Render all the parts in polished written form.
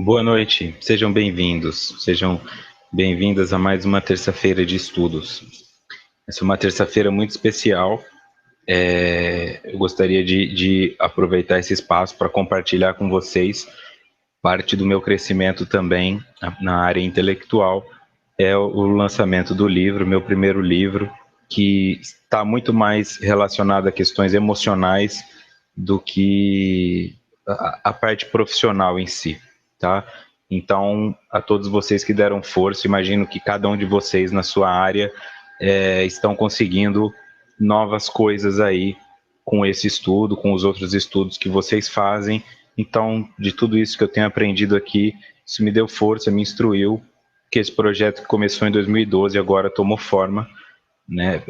Boa noite, sejam bem-vindos, sejam bem-vindas a mais uma terça-feira de estudos. Essa é uma terça-feira muito especial. Eu gostaria de aproveitar esse espaço para compartilhar com vocês parte do meu crescimento também na área intelectual. É o lançamento do livro, meu primeiro livro, que está muito mais relacionado a questões emocionais do que a parte profissional em si, tá? Então, a todos vocês que deram força, imagino que cada um de vocês na sua área estão conseguindo novas coisas aí com esse estudo, com os outros estudos que vocês fazem. Então, de tudo isso que eu tenho aprendido aqui, isso me deu força, me instruiu, que esse projeto que começou em 2012 agora tomou forma, né?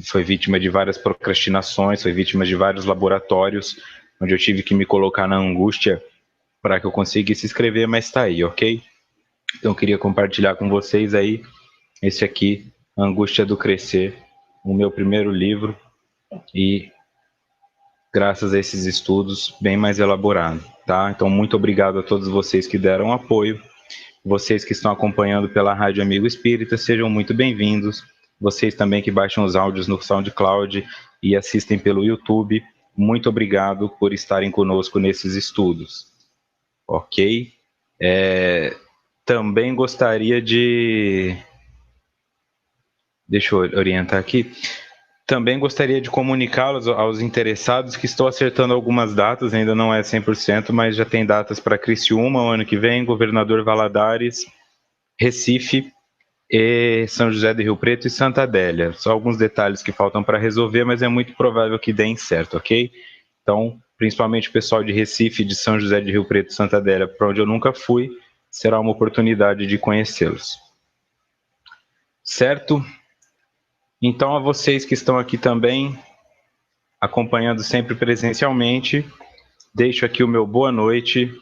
Foi vítima de várias procrastinações, foi vítima de vários laboratórios, onde eu tive que me colocar na angústia para que eu conseguisse escrever, mas está aí, ok? Então eu queria compartilhar com vocês aí esse aqui, A Angústia do Crescer, o meu primeiro livro, e graças a esses estudos bem mais elaborado, tá? Então muito obrigado a todos vocês que deram apoio. Vocês que estão acompanhando pela Rádio Amigo Espírita, sejam muito bem-vindos. Vocês também que baixam os áudios no SoundCloud e assistem pelo YouTube, muito obrigado por estarem conosco nesses estudos. Ok? Também gostaria de... Deixa eu orientar aqui. Também gostaria de comunicá-los aos interessados que estou acertando algumas datas, ainda não é 100%, mas já tem datas para Criciúma, o ano que vem, Governador Valadares, Recife, e São José do Rio Preto e Santa Adélia. Só alguns detalhes que faltam para resolver, mas é muito provável que deem certo, ok? Então, principalmente o pessoal de Recife, de São José de Rio Preto e Santa Adélia, para onde eu nunca fui, será uma oportunidade de conhecê-los. Certo? Então, a vocês que estão aqui também, acompanhando sempre presencialmente, deixo aqui o meu boa noite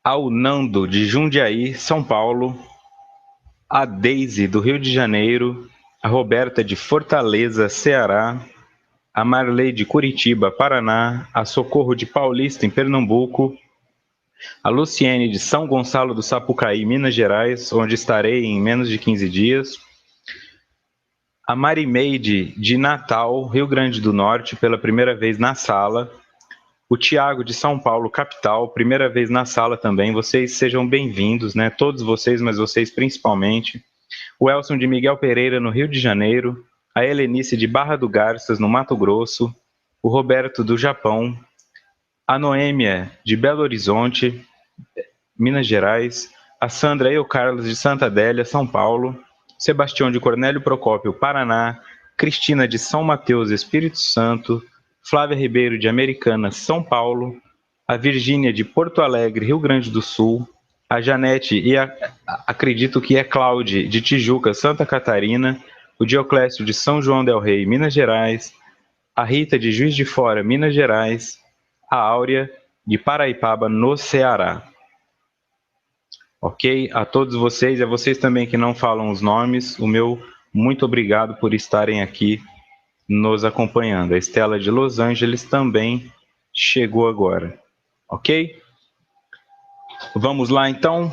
ao Nando, de Jundiaí, São Paulo, a Deise, do Rio de Janeiro, a Roberta, de Fortaleza, Ceará, a Marley, de Curitiba, Paraná, a Socorro, de Paulista, em Pernambuco, a Luciene, de São Gonçalo do Sapucaí, Minas Gerais, onde estarei em menos de 15 dias, a Marimeide, de Natal, Rio Grande do Norte, pela primeira vez na sala, o Tiago, de São Paulo, capital, primeira vez na sala também. Vocês sejam bem-vindos, né? Todos vocês, mas vocês principalmente. O Elson, de Miguel Pereira, no Rio de Janeiro, a Helenice, de Barra do Garças, no Mato Grosso, o Roberto, do Japão, a Noêmia, de Belo Horizonte, Minas Gerais, a Sandra e o Carlos, de Santa Adélia, São Paulo, Sebastião, de Cornélio Procópio, Paraná, Cristina, de São Mateus, Espírito Santo, Flávia Ribeiro, de Americana, São Paulo, a Virgínia, de Porto Alegre, Rio Grande do Sul, a Janete e acredito que é Cláudia, de Tijuca, Santa Catarina, o Dioclésio, de São João del Rei, Minas Gerais, a Rita, de Juiz de Fora, Minas Gerais, a Áurea, de Paraipaba, no Ceará. Ok? A todos vocês, e a vocês também que não falam os nomes, o meu muito obrigado por estarem aqui nos acompanhando. A Estela, de Los Angeles, também chegou agora. Ok? Vamos lá, então.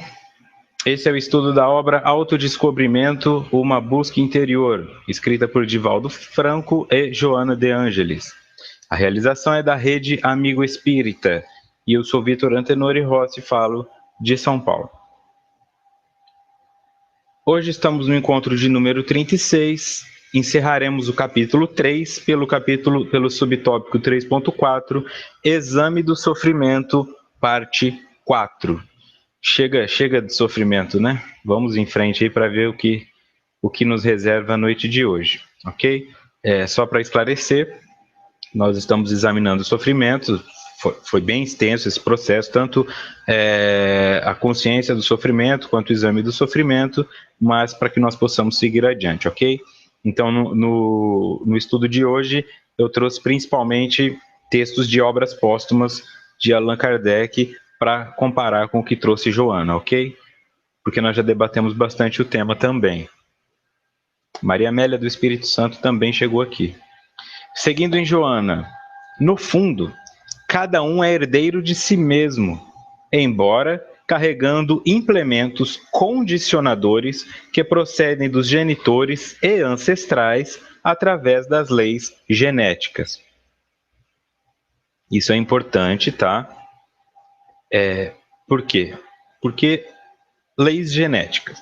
Esse é o estudo da obra Autodescobrimento, uma busca interior, escrita por Divaldo Franco e Joana de Ângeles. A realização é da Rede Amigo Espírita, e eu sou Vitor Antenori Rossi, falo de São Paulo. Hoje estamos no encontro de número 36, encerraremos o capítulo 3 pelo subtópico 3.4, Exame do Sofrimento, parte 4. Chega de sofrimento, né? Vamos em frente aí para ver o que nos reserva a noite de hoje, ok? Só para esclarecer, nós estamos examinando o sofrimento, foi bem extenso esse processo, tanto a consciência do sofrimento quanto o exame do sofrimento, mas para que nós possamos seguir adiante, ok? Então, no estudo de hoje, eu trouxe principalmente textos de obras póstumas de Allan Kardec para comparar com o que trouxe Joana, ok? Porque nós já debatemos bastante o tema também. Maria Amélia do Espírito Santo também chegou aqui. Seguindo em Joana, no fundo, cada um é herdeiro de si mesmo, embora carregando implementos condicionadores que procedem dos genitores e ancestrais através das leis genéticas. Isso é importante, tá? Por quê? Porque leis genéticas.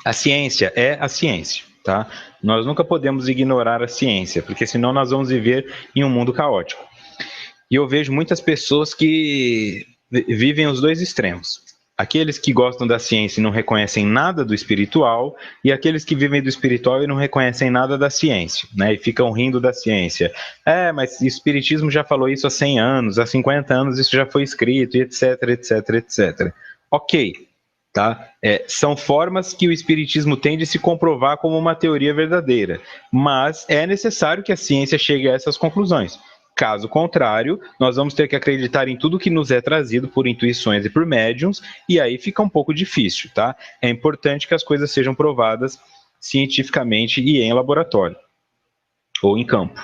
A ciência é a ciência, tá? Nós nunca podemos ignorar a ciência, porque senão nós vamos viver em um mundo caótico. E eu vejo muitas pessoas que vivem os dois extremos. Aqueles que gostam da ciência e não reconhecem nada do espiritual, e aqueles que vivem do espiritual e não reconhecem nada da ciência, né? E ficam rindo da ciência. Mas o espiritismo já falou isso há 100 anos, há 50 anos isso já foi escrito, e etc, etc, etc. Ok, tá? São formas que o espiritismo tem de se comprovar como uma teoria verdadeira, mas é necessário que a ciência chegue a essas conclusões. Caso contrário, nós vamos ter que acreditar em tudo que nos é trazido por intuições e por médiums, e aí fica um pouco difícil, tá? É importante que as coisas sejam provadas cientificamente e em laboratório, ou em campo.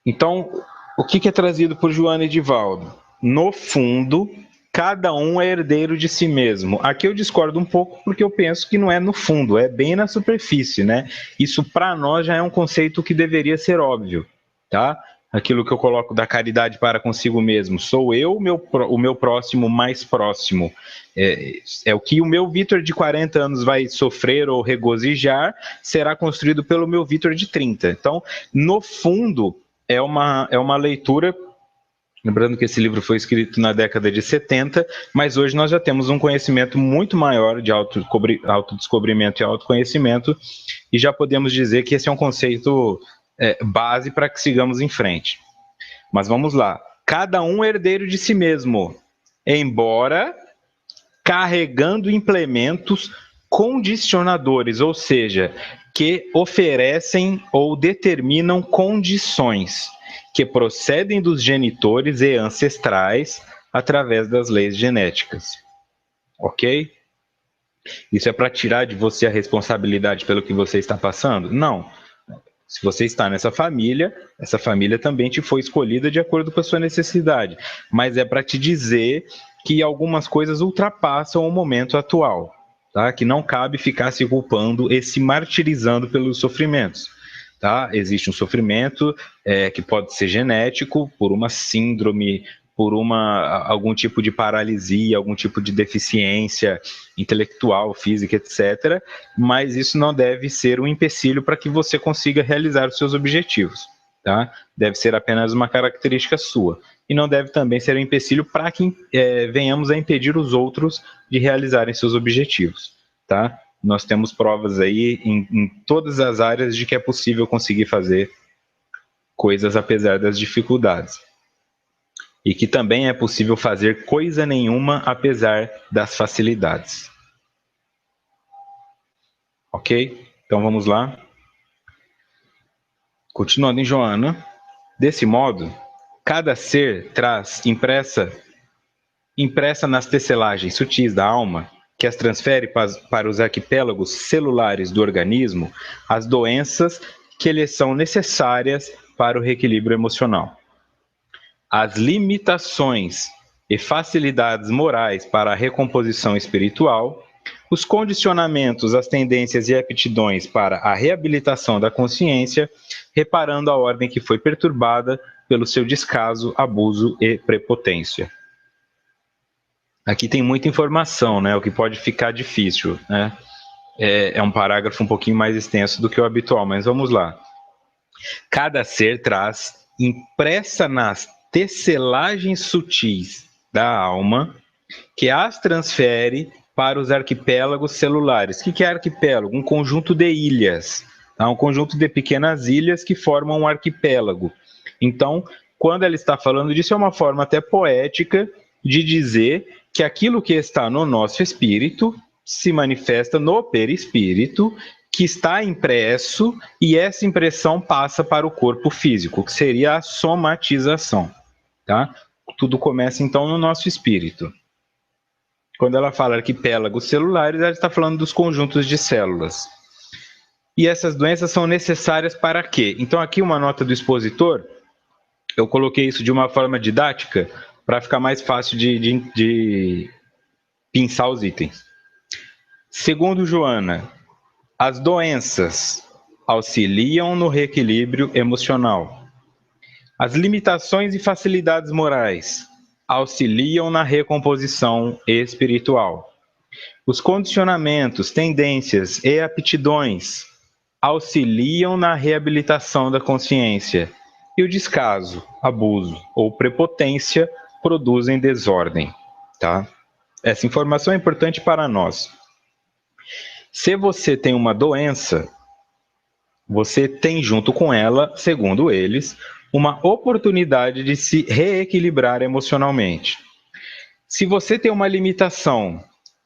Então, o que é trazido por Joana Edivaldo? No fundo, cada um é herdeiro de si mesmo. Aqui eu discordo um pouco porque eu penso que não é no fundo, é bem na superfície, né? Isso para nós já é um conceito que deveria ser óbvio. Tá? Aquilo que eu coloco da caridade para consigo mesmo, sou eu, o meu próximo mais próximo. O que o meu Vitor de 40 anos vai sofrer ou regozijar, será construído pelo meu Vitor de 30. Então, no fundo, é uma leitura, lembrando que esse livro foi escrito na década de 70, mas hoje nós já temos um conhecimento muito maior de autodescobrimento e autoconhecimento, e já podemos dizer que esse é um conceito base para que sigamos em frente. Mas vamos lá. Cada um é herdeiro de si mesmo, embora carregando implementos condicionadores, ou seja, que oferecem ou determinam condições que procedem dos genitores e ancestrais através das leis genéticas. Ok? Isso é para tirar de você a responsabilidade pelo que você está passando? Não. Se você está nessa família, essa família também te foi escolhida de acordo com a sua necessidade. Mas é para te dizer que algumas coisas ultrapassam o momento atual, tá? Que não cabe ficar se culpando e se martirizando pelos sofrimentos. Tá? Existe um sofrimento que pode ser genético, por uma síndrome, por algum tipo de paralisia, algum tipo de deficiência intelectual, física, etc. Mas isso não deve ser um empecilho para que você consiga realizar os seus objetivos. Tá? Deve ser apenas uma característica sua. E não deve também ser um empecilho para que venhamos a impedir os outros de realizarem seus objetivos. Tá? Nós temos provas aí em todas as áreas de que é possível conseguir fazer coisas apesar das dificuldades. E que também é possível fazer coisa nenhuma apesar das facilidades. Ok? Então vamos lá. Continuando em Joana. Desse modo, cada ser traz impressa nas tecelagens sutis da alma, que as transfere para os arquipélagos celulares do organismo, as doenças que lhes são necessárias para o reequilíbrio emocional. As limitações e facilidades morais para a recomposição espiritual, os condicionamentos, as tendências e aptidões para a reabilitação da consciência, reparando a ordem que foi perturbada pelo seu descaso, abuso e prepotência. Aqui tem muita informação, né? O que pode ficar difícil, né? É um parágrafo um pouquinho mais extenso do que o habitual, mas vamos lá. Cada ser traz, impressa nas tecelagens sutis da alma, que as transfere para os arquipélagos celulares. O que é arquipélago? Um conjunto de ilhas, tá? Um conjunto de pequenas ilhas que formam um arquipélago. Então, quando ela está falando disso, é uma forma até poética de dizer que aquilo que está no nosso espírito se manifesta no perispírito, que está impresso, e essa impressão passa para o corpo físico, que seria a somatização. Tá? Tudo começa então no nosso espírito. Quando ela fala arquipélagos celulares, ela está falando dos conjuntos de células. E essas doenças são necessárias para quê? Então aqui uma nota do expositor, Eu coloquei isso de uma forma didática para ficar mais fácil de pensar os itens. Segundo Joana, as doenças auxiliam no reequilíbrio emocional. As limitações e facilidades morais auxiliam na recomposição espiritual. Os condicionamentos, tendências e aptidões auxiliam na reabilitação da consciência. E o descaso, abuso ou prepotência produzem desordem, tá? Essa informação é importante para nós. Se você tem uma doença, você tem junto com ela, segundo eles, uma oportunidade de se reequilibrar emocionalmente. Se você tem uma limitação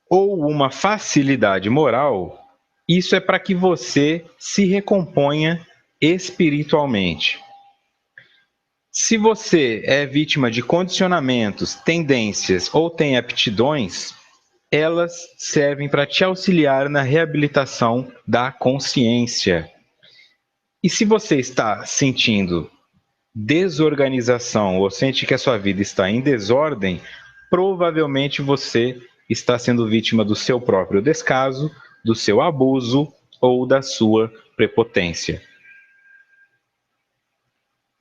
ou uma facilidade moral, isso é para que você se recomponha espiritualmente. Se você é vítima de condicionamentos, tendências ou tem aptidões, elas servem para te auxiliar na reabilitação da consciência. E se você está sentindo desorganização ou sente que a sua vida está em desordem, provavelmente você está sendo vítima do seu próprio descaso, do seu abuso ou da sua prepotência.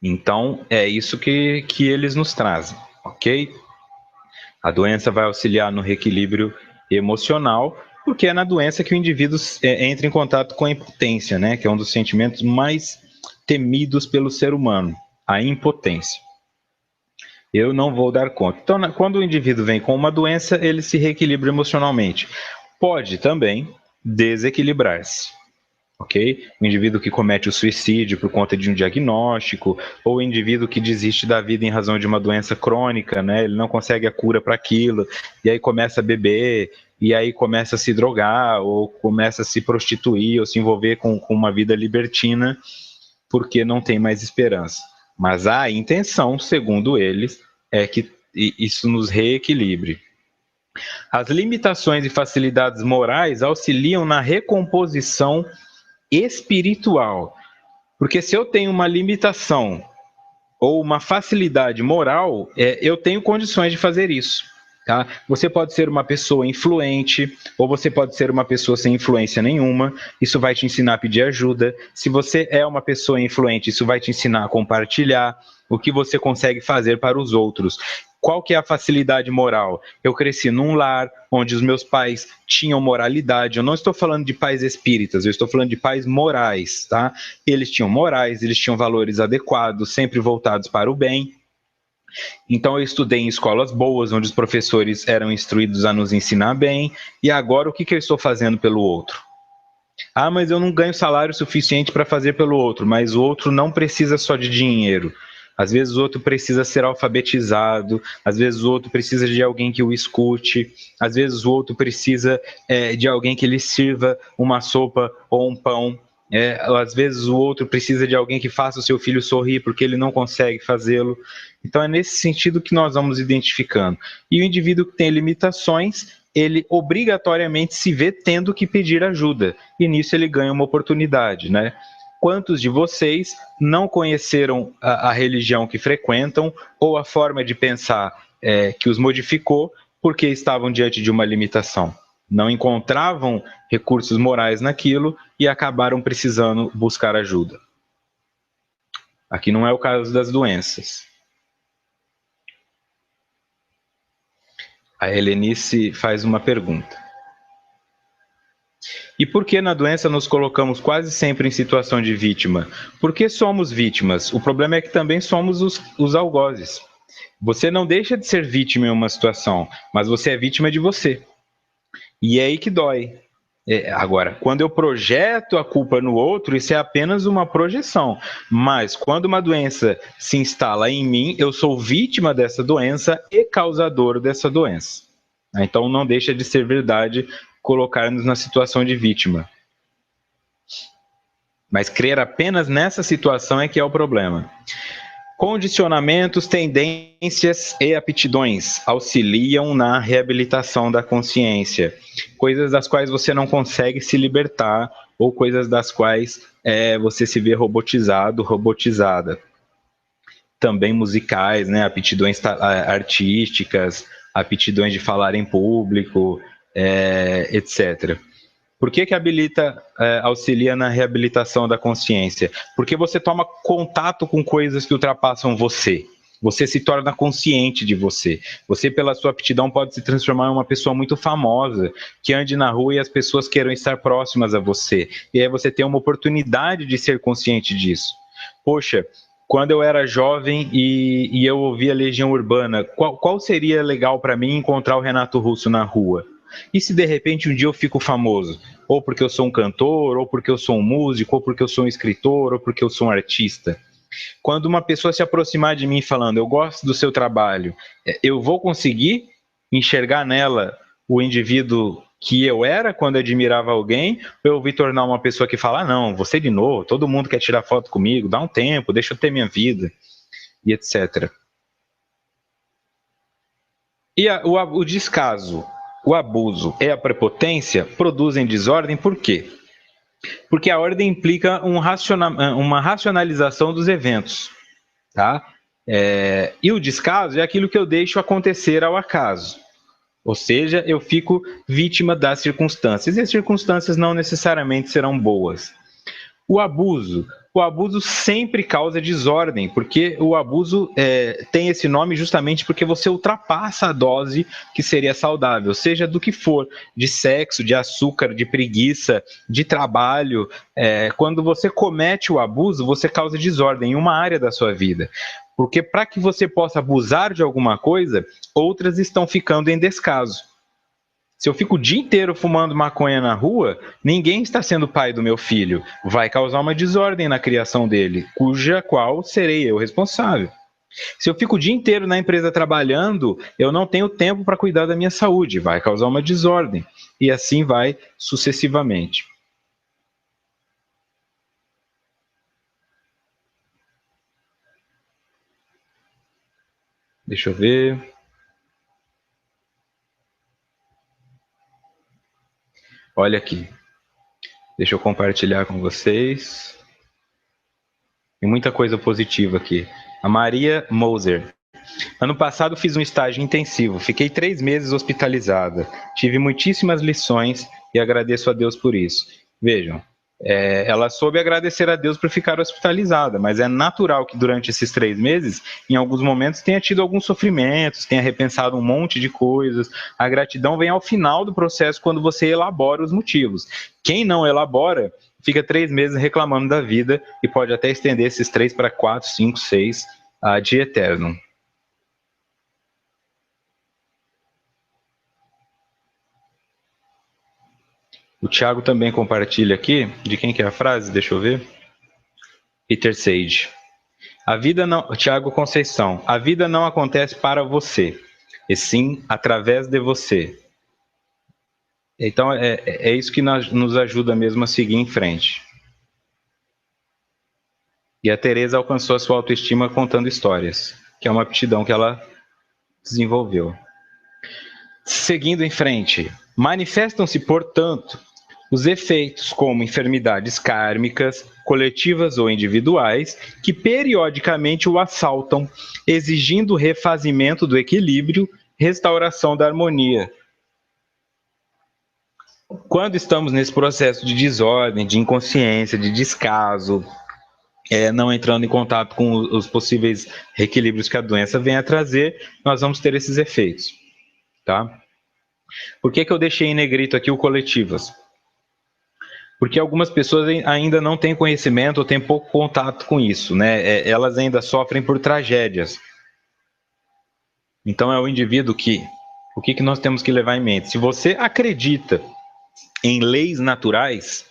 Então, é isso que eles nos trazem, ok? A doença vai auxiliar no reequilíbrio emocional, porque é na doença que o indivíduo entra em contato com a impotência, né? Que é um dos sentimentos mais temidos pelo ser humano, a impotência. Eu não vou dar conta. Então, quando o indivíduo vem com uma doença, ele se reequilibra emocionalmente. Pode também desequilibrar-se. Ok? O indivíduo que comete o suicídio por conta de um diagnóstico, ou o indivíduo que desiste da vida em razão de uma doença crônica, né? Ele não consegue a cura para aquilo, e aí começa a beber, e aí começa a se drogar, ou começa a se prostituir, ou se envolver com uma vida libertina, porque não tem mais esperança. Mas a intenção, segundo eles, é que isso nos reequilibre. As limitações e facilidades morais auxiliam na recomposição espiritual. Porque se eu tenho uma limitação ou uma facilidade moral, eu tenho condições de fazer isso. Tá? Você pode ser uma pessoa influente, ou você pode ser uma pessoa sem influência nenhuma. Isso vai te ensinar a pedir ajuda. Se você é uma pessoa influente, isso vai te ensinar a compartilhar o que você consegue fazer para os outros. Qual que é a facilidade moral? Eu cresci num lar onde os meus pais tinham moralidade. Eu não estou falando de pais espíritas, eu estou falando de pais morais, tá? Eles tinham morais, eles tinham valores adequados, sempre voltados para o bem. Então eu estudei em escolas boas, onde os professores eram instruídos a nos ensinar bem. E agora o que eu estou fazendo pelo outro? Ah, mas eu não ganho salário suficiente para fazer pelo outro. Mas o outro não precisa só de dinheiro. Às vezes o outro precisa ser alfabetizado, às vezes o outro precisa de alguém que o escute, às vezes o outro precisa de alguém que lhe sirva uma sopa ou um pão. Às vezes o outro precisa de alguém que faça o seu filho sorrir porque ele não consegue fazê-lo. Então é nesse sentido que nós vamos identificando. E o indivíduo que tem limitações, ele obrigatoriamente se vê tendo que pedir ajuda. E nisso ele ganha uma oportunidade, né? Quantos de vocês não conheceram a religião que frequentam ou a forma de pensar que os modificou porque estavam diante de uma limitação? Não encontravam recursos morais naquilo e acabaram precisando buscar ajuda. Aqui não é o caso das doenças. A Helenice faz uma pergunta. E por que na doença nos colocamos quase sempre em situação de vítima? Por que somos vítimas? O problema é que também somos os algozes. Você não deixa de ser vítima em uma situação, mas você é vítima de você. E é aí que dói. Agora, quando eu projeto a culpa no outro, isso é apenas uma projeção. Mas quando uma doença se instala em mim, eu sou vítima dessa doença e causador dessa doença. Então não deixa de ser verdade colocar-nos na situação de vítima. Mas crer apenas nessa situação é que é o problema. Condicionamentos, tendências e aptidões auxiliam na reabilitação da consciência. Coisas das quais você não consegue se libertar ou coisas das quais você se vê robotizado, robotizada. também musicais, né? Aptidões artísticas, aptidões de falar em público, etc. Por que habilita, auxilia na reabilitação da consciência? Porque você toma contato com coisas que ultrapassam você. Você se torna consciente de você. Você, pela sua aptidão, pode se transformar em uma pessoa muito famosa, que ande na rua e as pessoas queiram estar próximas a você. E aí você tem uma oportunidade de ser consciente disso. Poxa, quando eu era jovem e eu ouvia Legião Urbana, qual seria legal para mim encontrar o Renato Russo na rua? E se de repente um dia eu fico famoso? Ou porque eu sou um cantor, ou porque eu sou um músico, ou porque eu sou um escritor, ou porque eu sou um artista. Quando uma pessoa se aproximar de mim falando, eu gosto do seu trabalho, eu vou conseguir enxergar nela o indivíduo que eu era quando admirava alguém, ou eu vou tornar uma pessoa que fala, não, você de novo, todo mundo quer tirar foto comigo, dá um tempo, deixa eu ter minha vida, e etc. E o descaso, o abuso e a prepotência produzem desordem por quê? Porque a ordem implica uma racionalização dos eventos, tá? E o descaso é aquilo que eu deixo acontecer ao acaso. Ou seja, eu fico vítima das circunstâncias, e as circunstâncias não necessariamente serão boas. O abuso sempre causa desordem, porque o abuso tem esse nome justamente porque você ultrapassa a dose que seria saudável, seja do que for, de sexo, de açúcar, de preguiça, de trabalho. Quando você comete o abuso, você causa desordem em uma área da sua vida. Porque para que você possa abusar de alguma coisa, outras estão ficando em descaso. Se eu fico o dia inteiro fumando maconha na rua, ninguém está sendo pai do meu filho. Vai causar uma desordem na criação dele, cuja qual serei eu responsável. Se eu fico o dia inteiro na empresa trabalhando, eu não tenho tempo para cuidar da minha saúde. Vai causar uma desordem. E assim vai sucessivamente. Deixa eu ver. Olha aqui. Deixa eu compartilhar com vocês. Tem muita coisa positiva aqui. A Maria Moser. Ano passado fiz um estágio intensivo, fiquei 3 meses hospitalizada. Tive muitíssimas lições e agradeço a Deus por isso. Vejam, ela soube agradecer a Deus por ficar hospitalizada, mas é natural que durante esses 3 meses, em alguns momentos, tenha tido alguns sofrimentos, tenha repensado um monte de coisas. A gratidão vem ao final do processo, quando você elabora os motivos. Quem não elabora, fica 3 meses reclamando da vida e pode até estender esses 3 para 4, 5, 6 de eterno. O Thiago também compartilha aqui. De quem que é a frase? Deixa eu ver. Peter Sage. A vida não, Thiago Conceição. A vida não acontece para você, e sim através de você. Então é isso que nos ajuda mesmo a seguir em frente. E a Teresa alcançou a sua autoestima contando histórias, que é uma aptidão que ela desenvolveu. Seguindo em frente, manifestam-se, portanto, os efeitos como enfermidades kármicas, coletivas ou individuais, que periodicamente o assaltam, exigindo o refazimento do equilíbrio, restauração da harmonia. Quando estamos nesse processo de desordem, de inconsciência, de descaso, não entrando em contato com os possíveis reequilíbrios que a doença vem a trazer, nós vamos ter esses efeitos. Tá? Por que eu deixei em negrito aqui o coletivas? Porque algumas pessoas ainda não têm conhecimento ou têm pouco contato com isso, né? Elas ainda sofrem por tragédias. Então é o indivíduo que... O que nós temos que levar em mente? Se você acredita em leis naturais,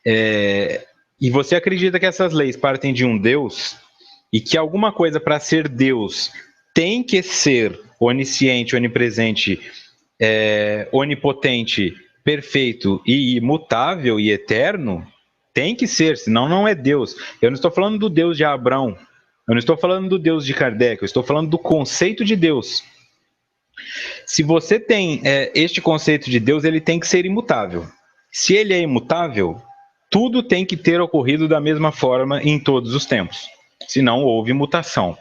e você acredita que essas leis partem de um Deus, e que alguma coisa para ser Deus tem que ser onisciente, onipresente, onipotente, perfeito e imutável e eterno, tem que ser, senão não é Deus. Eu não estou falando do Deus de Abraão, eu não estou falando do Deus de Kardec, eu estou falando do conceito de Deus. Se você tem este conceito de Deus, ele tem que ser imutável. Se ele é imutável, tudo tem que ter ocorrido da mesma forma em todos os tempos. se não houve mutação.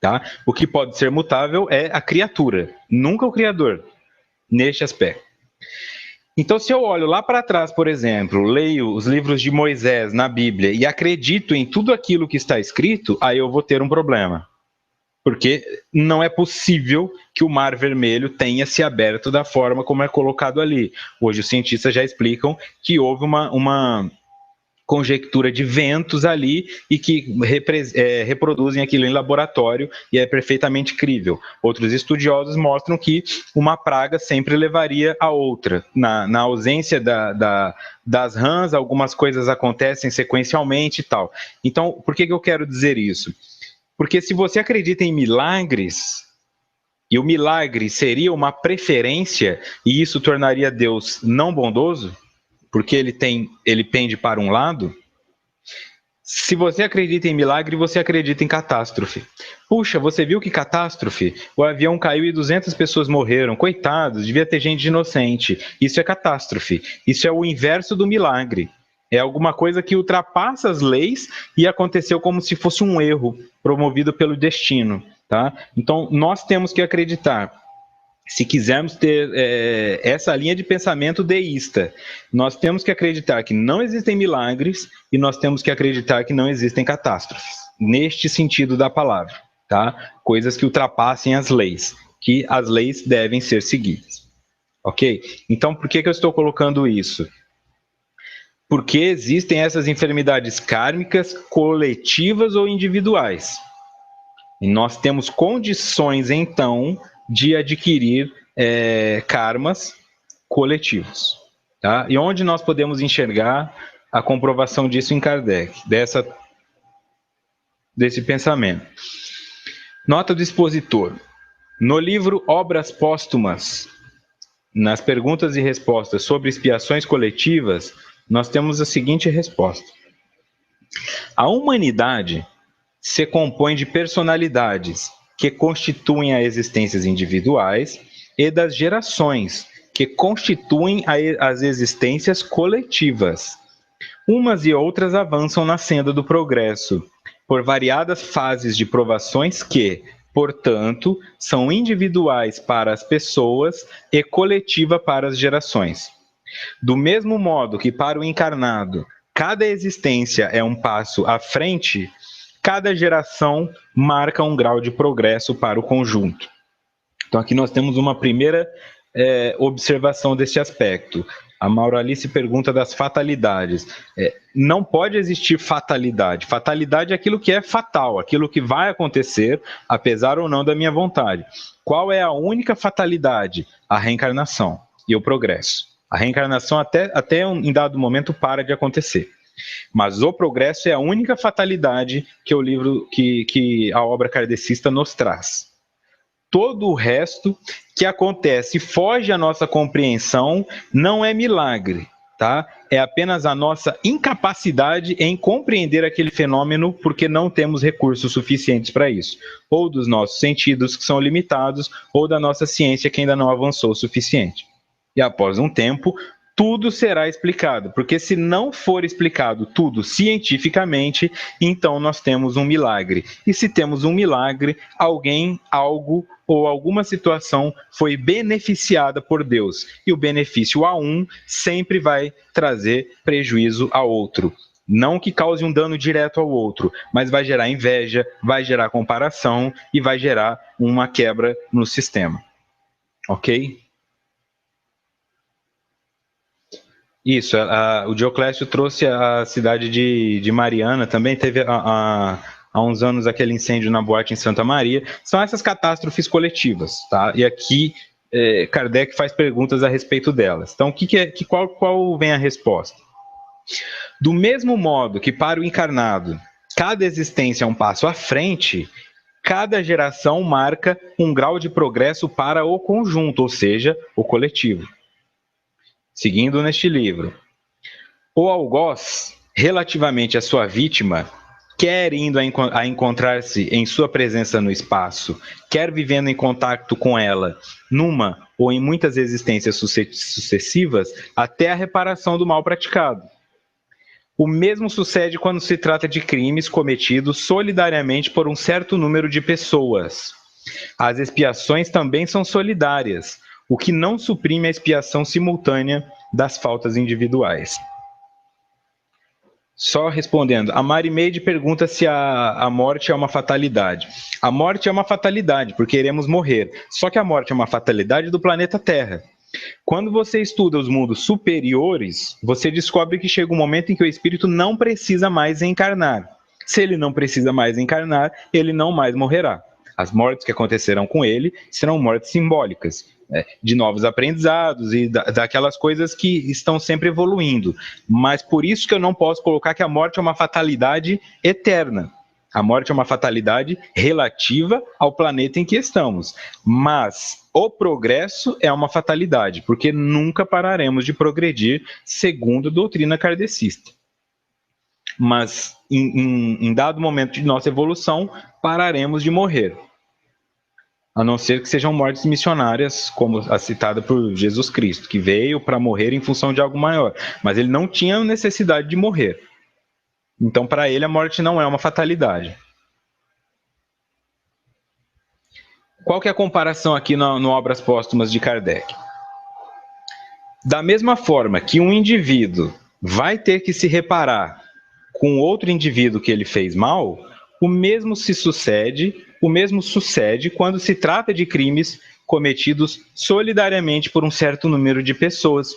Tá? O que pode ser mutável é a criatura, nunca o criador, neste aspecto. Então, se eu olho lá para trás, por exemplo, leio os livros de Moisés na Bíblia e acredito em tudo aquilo que está escrito, aí eu vou ter um problema. Porque não é possível que o Mar Vermelho tenha se aberto da forma como é colocado ali. Hoje os cientistas já explicam que houve uma conjectura de ventos ali e que reproduzem aquilo em laboratório e é perfeitamente crível. Outros estudiosos mostram que uma praga sempre levaria a outra. Na ausência das rãs, algumas coisas acontecem sequencialmente e tal. Então, por que eu quero dizer isso? Porque se você acredita em milagres, e o milagre seria uma preferência, e isso tornaria Deus não bondoso, porque ele pende para um lado. Se você acredita em milagre, você acredita em catástrofe. Puxa, você viu que catástrofe? O avião caiu e 200 pessoas morreram. Coitados, devia ter gente inocente. Isso é catástrofe. Isso é o inverso do milagre. É alguma coisa que ultrapassa as leis e aconteceu como se fosse um erro promovido pelo destino. Tá? Então, nós temos que acreditar. Se quisermos ter essa linha de pensamento deísta, nós temos que acreditar que não existem milagres e nós temos que acreditar que não existem catástrofes, neste sentido da palavra, tá? Coisas que ultrapassem as leis, que as leis devem ser seguidas, ok? Então, por que eu estou colocando isso? Porque existem essas enfermidades kármicas coletivas ou individuais. E nós temos condições, então, de adquirir karmas coletivos. Tá? E onde nós podemos enxergar a comprovação disso em Kardec, desse pensamento? Nota do expositor. No livro Obras Póstumas, nas perguntas e respostas sobre expiações coletivas, nós temos a seguinte resposta. A humanidade se compõe de personalidades que constituem as existências individuais e das gerações que constituem as existências coletivas. Umas e outras avançam na senda do progresso, por variadas fases de provações que, portanto, são individuais para as pessoas e coletiva para as gerações. Do mesmo modo que para o encarnado, cada existência é um passo à frente, cada geração marca um grau de progresso para o conjunto. Então, aqui nós temos uma primeira observação desse aspecto. A Mauralice pergunta das fatalidades. Não pode existir fatalidade. Fatalidade é aquilo que é fatal, aquilo que vai acontecer, apesar ou não da minha vontade. Qual é a única fatalidade? A reencarnação e o progresso. A reencarnação até em dado momento para de acontecer. Mas o progresso é a única fatalidade que o livro, que a obra kardecista nos traz. Todo o resto que acontece foge à nossa compreensão, não é milagre, tá? É apenas a nossa incapacidade em compreender aquele fenômeno porque não temos recursos suficientes para isso. Ou dos nossos sentidos que são limitados, ou da nossa ciência que ainda não avançou o suficiente. E após um tempo, tudo será explicado, porque se não for explicado tudo cientificamente, então nós temos um milagre. E se temos um milagre, alguém, algo ou alguma situação foi beneficiada por Deus. E o benefício a um sempre vai trazer prejuízo a outro. Não que cause um dano direto ao outro, mas vai gerar inveja, vai gerar comparação e vai gerar uma quebra no sistema. Ok? Isso, o Dioclésio trouxe a cidade de Mariana, também teve há uns anos aquele incêndio na boate em Santa Maria. São essas catástrofes coletivas, tá? E aqui Kardec faz perguntas a respeito delas. Então, qual vem a resposta? Do mesmo modo que para o encarnado, cada existência é um passo à frente, cada geração marca um grau de progresso para o conjunto, ou seja, o coletivo. Seguindo neste livro, o algoz, relativamente à sua vítima, quer indo a encontrar-se em sua presença no espaço, quer vivendo em contato com ela, numa ou em muitas existências sucessivas, até a reparação do mal praticado. O mesmo sucede quando se trata de crimes cometidos solidariamente por um certo número de pessoas. As expiações também são solidárias, o que não suprime a expiação simultânea das faltas individuais. Só respondendo, a Mari Meide pergunta se a morte é uma fatalidade. A morte é uma fatalidade, porque iremos morrer. Só que a morte é uma fatalidade do planeta Terra. Quando você estuda os mundos superiores, você descobre que chega um momento em que o espírito não precisa mais encarnar. Se ele não precisa mais encarnar, ele não mais morrerá. As mortes que acontecerão com ele serão mortes simbólicas, de novos aprendizados e daquelas coisas que estão sempre evoluindo. Mas por isso que eu não posso colocar que a morte é uma fatalidade eterna. A morte é uma fatalidade relativa ao planeta em que estamos. Mas o progresso é uma fatalidade, porque nunca pararemos de progredir segundo a doutrina kardecista. Mas em dado momento de nossa evolução, pararemos de morrer. A não ser que sejam mortes missionárias, como a citada por Jesus Cristo, que veio para morrer em função de algo maior. Mas ele não tinha necessidade de morrer. Então, para ele, a morte não é uma fatalidade. Qual que é a comparação aqui no Obras Póstumas de Kardec? Da mesma forma que um indivíduo vai ter que se reparar com outro indivíduo que ele fez mal, o mesmo sucede quando se trata de crimes cometidos solidariamente por um certo número de pessoas.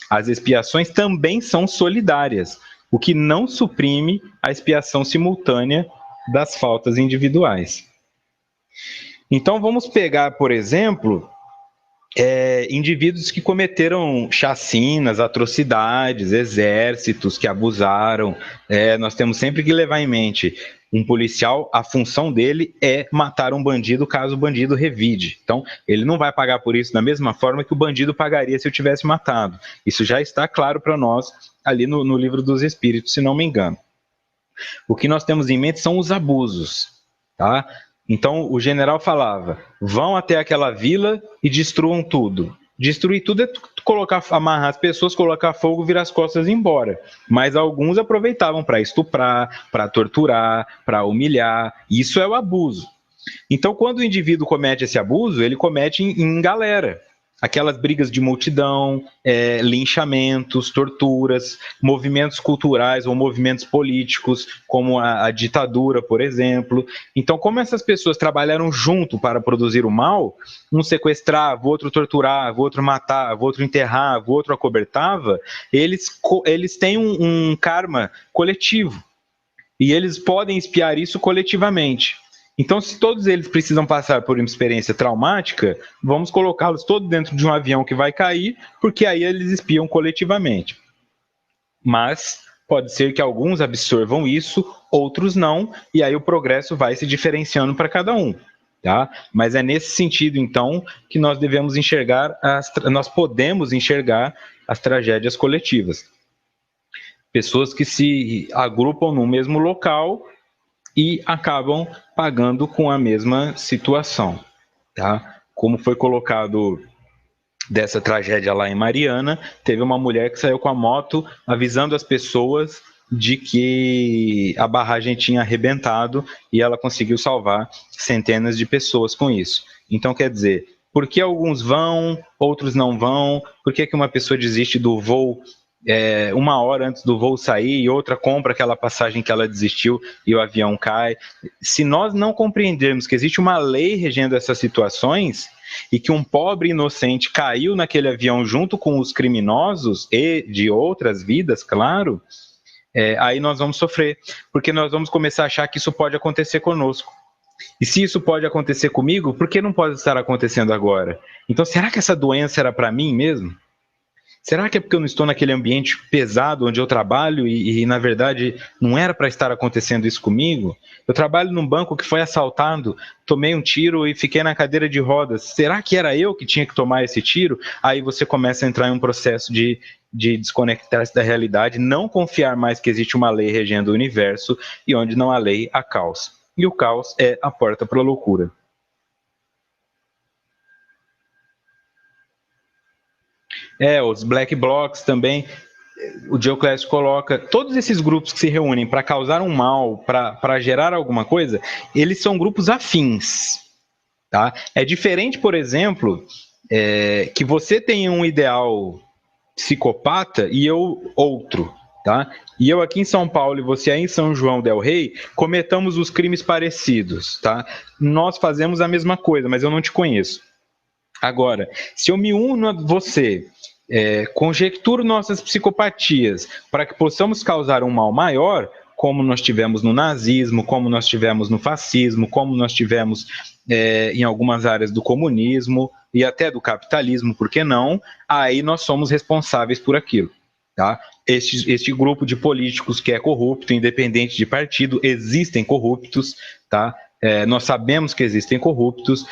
As expiações também são solidárias, o que não suprime a expiação simultânea das faltas individuais. Então vamos pegar, por exemplo, indivíduos que cometeram chacinas, atrocidades, exércitos que abusaram. Nós temos sempre que levar em mente, um policial, a função dele é matar um bandido caso o bandido revide. Então, ele não vai pagar por isso da mesma forma que o bandido pagaria se eu tivesse matado. Isso já está claro para nós ali no Livro dos Espíritos, se não me engano. O que nós temos em mente são os abusos, tá? Então, o general falava, vão até aquela vila e destruam tudo. Destruir tudo é amarrar as pessoas, colocar fogo, virar as costas e ir embora. Mas alguns aproveitavam para estuprar, para torturar, para humilhar. Isso é o abuso. Então, quando o indivíduo comete esse abuso, ele comete em galera. Aquelas brigas de multidão, linchamentos, torturas, movimentos culturais ou movimentos políticos, como a ditadura, por exemplo. Então, como essas pessoas trabalharam junto para produzir o mal, um sequestrava, o outro torturava, o outro matava, o outro enterrava, o outro acobertava, eles têm um karma coletivo. E eles podem expiar isso coletivamente. Então, se todos eles precisam passar por uma experiência traumática, vamos colocá-los todos dentro de um avião que vai cair, porque aí eles espiam coletivamente. Mas pode ser que alguns absorvam isso, outros não, e aí o progresso vai se diferenciando para cada um. Tá? Mas é nesse sentido, então, que nós devemos enxergar, nós podemos enxergar as tragédias coletivas. Pessoas que se agrupam no mesmo local e acabam pagando com a mesma situação, tá? Como foi colocado dessa tragédia lá em Mariana, teve uma mulher que saiu com a moto avisando as pessoas de que a barragem tinha arrebentado e ela conseguiu salvar centenas de pessoas com isso. Então, quer dizer, por que alguns vão, outros não vão? Por que uma pessoa desiste do voo uma hora antes do voo sair e outra compra aquela passagem que ela desistiu e o avião cai? Se nós não compreendermos que existe uma lei regendo essas situações e que um pobre inocente caiu naquele avião junto com os criminosos e de outras vidas, claro, aí nós vamos sofrer, porque nós vamos começar a achar que isso pode acontecer conosco. E se isso pode acontecer comigo, por que não pode estar acontecendo agora? Então, será que essa doença era para mim mesmo? Será que é porque eu não estou naquele ambiente pesado onde eu trabalho e na verdade, não era para estar acontecendo isso comigo? Eu trabalho num banco que foi assaltado, tomei um tiro e fiquei na cadeira de rodas. Será que era eu que tinha que tomar esse tiro? Aí você começa a entrar em um processo de desconectar-se da realidade, não confiar mais que existe uma lei regendo o universo e onde não há lei, há caos. E o caos é a porta para a loucura. Os black blocs também. o Dioclésio coloca, todos esses grupos que se reúnem para causar um mal, para gerar alguma coisa, eles são grupos afins. Tá? É diferente, por exemplo, que você tenha um ideal psicopata e eu outro. Tá? E eu aqui em São Paulo e você aí em São João del Rei, cometamos os crimes parecidos. Tá? Nós fazemos a mesma coisa, mas eu não te conheço. Agora, se eu me uno a você, conjecturo nossas psicopatias para que possamos causar um mal maior, como nós tivemos no nazismo, como nós tivemos no fascismo, como nós tivemos em algumas áreas do comunismo e até do capitalismo, por que não? Aí nós somos responsáveis por aquilo. Tá? Este grupo de políticos que é corrupto, independente de partido, existem corruptos, tá? Nós sabemos que existem corruptos,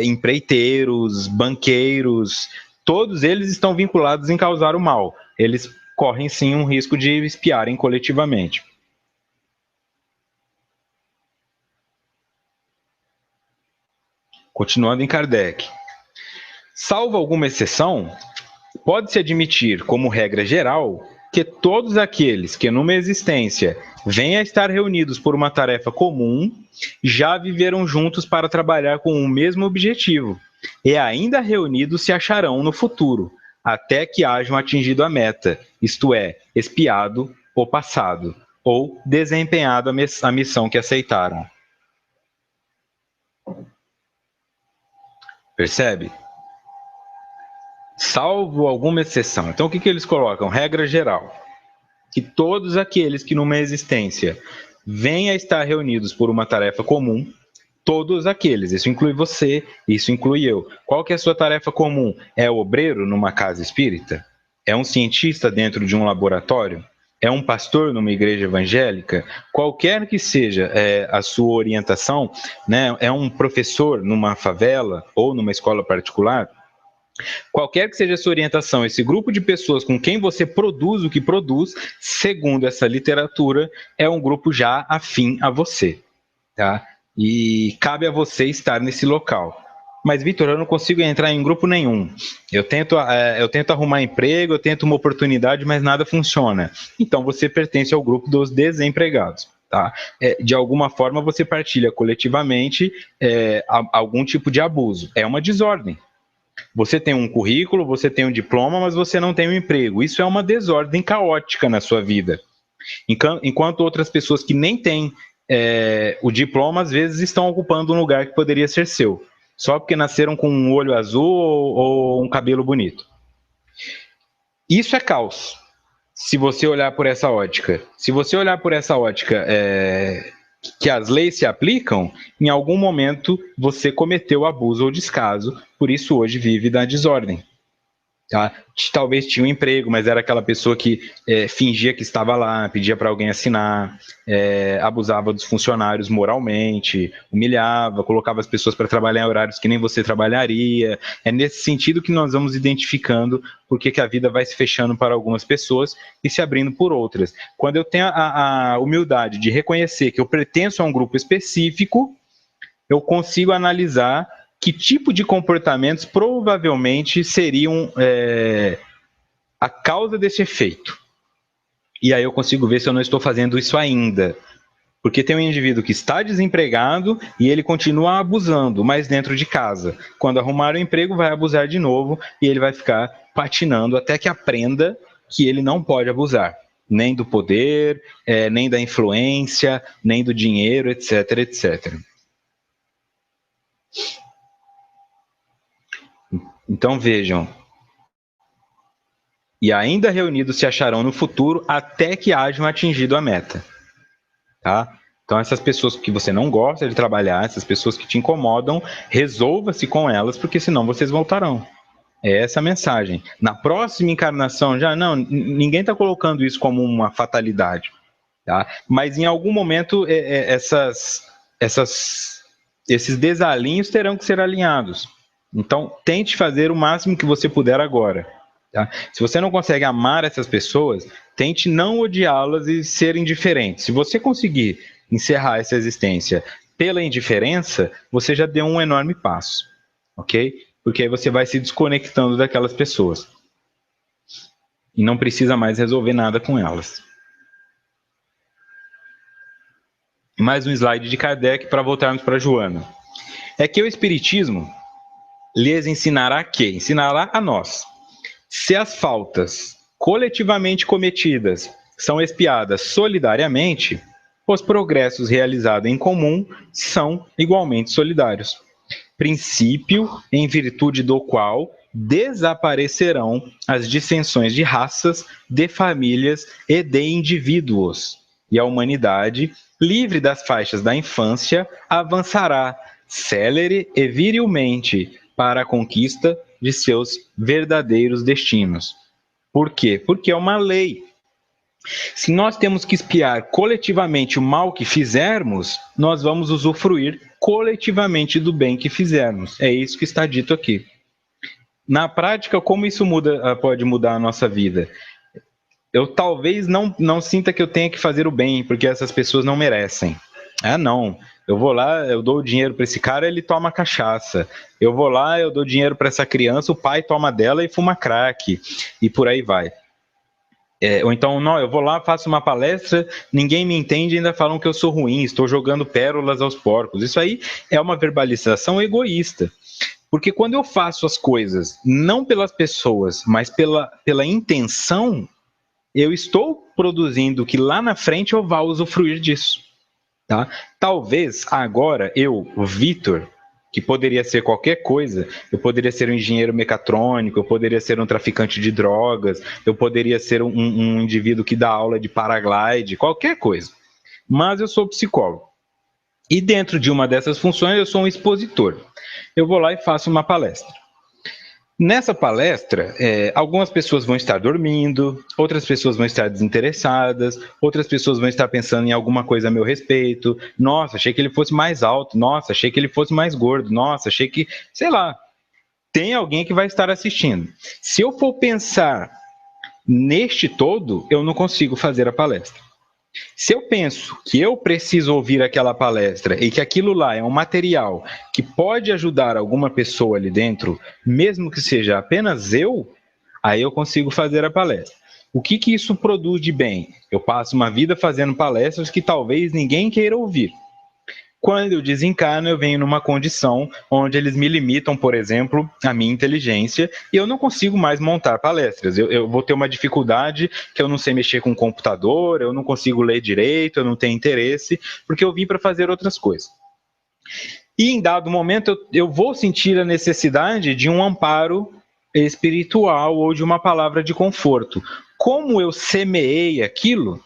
empreiteiros, banqueiros, todos eles estão vinculados em causar o mal. Eles correm sim um risco de espiarem coletivamente. Continuando em Kardec. Salvo alguma exceção, pode-se admitir como regra geral que todos aqueles que numa existência venham a estar reunidos por uma tarefa comum já viveram juntos para trabalhar com o mesmo objetivo e ainda reunidos se acharão no futuro, até que hajam atingido a meta, isto é, expiado o passado ou desempenhado a missão que aceitaram. Percebe? Salvo alguma exceção. Então, o que eles colocam? Regra geral. Que todos aqueles que numa existência venham a estar reunidos por uma tarefa comum, todos aqueles, isso inclui você, isso inclui eu. Qual que é a sua tarefa comum? É o obreiro numa casa espírita? É um cientista dentro de um laboratório? É um pastor numa igreja evangélica? Qualquer que seja a sua orientação, né? É um professor numa favela ou numa escola particular? Qualquer que seja a sua orientação, esse grupo de pessoas com quem você produz o que produz, segundo essa literatura, é um grupo já afim a você, tá? E cabe a você estar nesse local. Mas, Vitor, eu não consigo entrar em grupo nenhum. Eu tento arrumar emprego, eu tento uma oportunidade, mas nada funciona. Então, você pertence ao grupo dos desempregados. Tá? De alguma forma, você partilha coletivamente algum tipo de abuso. É uma desordem. Você tem um currículo, você tem um diploma, mas você não tem um emprego. Isso é uma desordem caótica na sua vida. Enquanto outras pessoas que nem têm o diploma, às vezes estão ocupando um lugar que poderia ser seu, só porque nasceram com um olho azul ou um cabelo bonito. Isso é caos, se você olhar por essa ótica. Se você olhar por essa ótica que as leis se aplicam, em algum momento você cometeu abuso ou descaso, por isso hoje vive da desordem. Tá? Talvez tinha um emprego, mas era aquela pessoa que fingia que estava lá, pedia para alguém assinar, abusava dos funcionários moralmente, humilhava, colocava as pessoas para trabalhar em horários que nem você trabalharia. É nesse sentido que nós vamos identificando por que a vida vai se fechando para algumas pessoas e se abrindo por outras. Quando eu tenho a humildade de reconhecer que eu pertenço a um grupo específico, eu consigo analisar que tipo de comportamentos provavelmente seriam a causa desse efeito. E aí eu consigo ver se eu não estou fazendo isso ainda. Porque tem um indivíduo que está desempregado e ele continua abusando, mas dentro de casa. Quando arrumar o emprego, vai abusar de novo e ele vai ficar patinando até que aprenda que ele não pode abusar. Nem do poder, nem da influência, nem do dinheiro, etc, etc. Então vejam, e ainda reunidos se acharão no futuro até que hajam atingido a meta. Tá? Então essas pessoas que você não gosta de trabalhar, essas pessoas que te incomodam, resolva-se com elas, porque senão vocês voltarão. É essa a mensagem. Na próxima encarnação, já não, ninguém está colocando isso como uma fatalidade. Tá? Mas em algum momento esses desalinhos terão que ser alinhados. Então, tente fazer o máximo que você puder agora. Tá? Se você não consegue amar essas pessoas, tente não odiá-las e ser indiferente. Se você conseguir encerrar essa existência pela indiferença, você já deu um enorme passo, ok? Porque aí você vai se desconectando daquelas pessoas. e não precisa mais resolver nada com elas. Mais um slide de Kardec para voltarmos para Joana. É que o Espiritismo lhes ensinará que? Ensinará a nós. Se as faltas coletivamente cometidas são expiadas solidariamente, os progressos realizados em comum são igualmente solidários. Princípio em virtude do qual desaparecerão as dissensões de raças, de famílias e de indivíduos, e a humanidade, livre das faixas da infância, avançará célere e virilmente para a conquista de seus verdadeiros destinos. Por quê? Porque é uma lei. Se nós temos que expiar coletivamente o mal que fizermos, nós vamos usufruir coletivamente do bem que fizermos. É isso que está dito aqui. Na prática, como isso pode mudar a nossa vida? Eu talvez não sinta que eu tenha que fazer o bem, porque essas pessoas não merecem. Ah, não. Eu vou lá, eu dou o dinheiro para esse cara, ele toma cachaça. Eu vou lá, eu dou dinheiro para essa criança, o pai toma dela e fuma crack. E por aí vai. Ou então, não, eu vou lá, faço uma palestra, ninguém me entende e ainda falam que eu sou ruim, estou jogando pérolas aos porcos. Isso aí é uma verbalização egoísta. Porque quando eu faço as coisas não pelas pessoas, mas pela intenção, eu estou produzindo que lá na frente eu vá usufruir disso. Tá? Talvez agora eu, o Vitor, que poderia ser qualquer coisa, eu poderia ser um engenheiro mecatrônico, eu poderia ser um traficante de drogas, eu poderia ser um indivíduo que dá aula de paraglide, qualquer coisa. Mas eu sou psicólogo. E dentro de uma dessas funções eu sou um expositor. Eu vou lá e faço uma palestra. Nessa palestra, algumas pessoas vão estar dormindo, outras pessoas vão estar desinteressadas, outras pessoas vão estar pensando em alguma coisa a meu respeito. Nossa, achei que ele fosse mais alto. Nossa, achei que ele fosse mais gordo. Nossa, achei que, sei lá, tem alguém que vai estar assistindo. Se eu for pensar neste todo, eu não consigo fazer a palestra. Se eu penso que eu preciso ouvir aquela palestra e que aquilo lá é um material que pode ajudar alguma pessoa ali dentro, mesmo que seja apenas eu, aí eu consigo fazer a palestra. O que isso produz de bem? Eu passo uma vida fazendo palestras que talvez ninguém queira ouvir. Quando eu desencarno, eu venho numa condição onde eles me limitam, por exemplo, a minha inteligência, e eu não consigo mais montar palestras. Eu vou ter uma dificuldade que eu não sei mexer com o computador, eu não consigo ler direito, eu não tenho interesse, porque eu vim para fazer outras coisas. E em dado momento, eu vou sentir a necessidade de um amparo espiritual ou de uma palavra de conforto. Como eu semeei aquilo,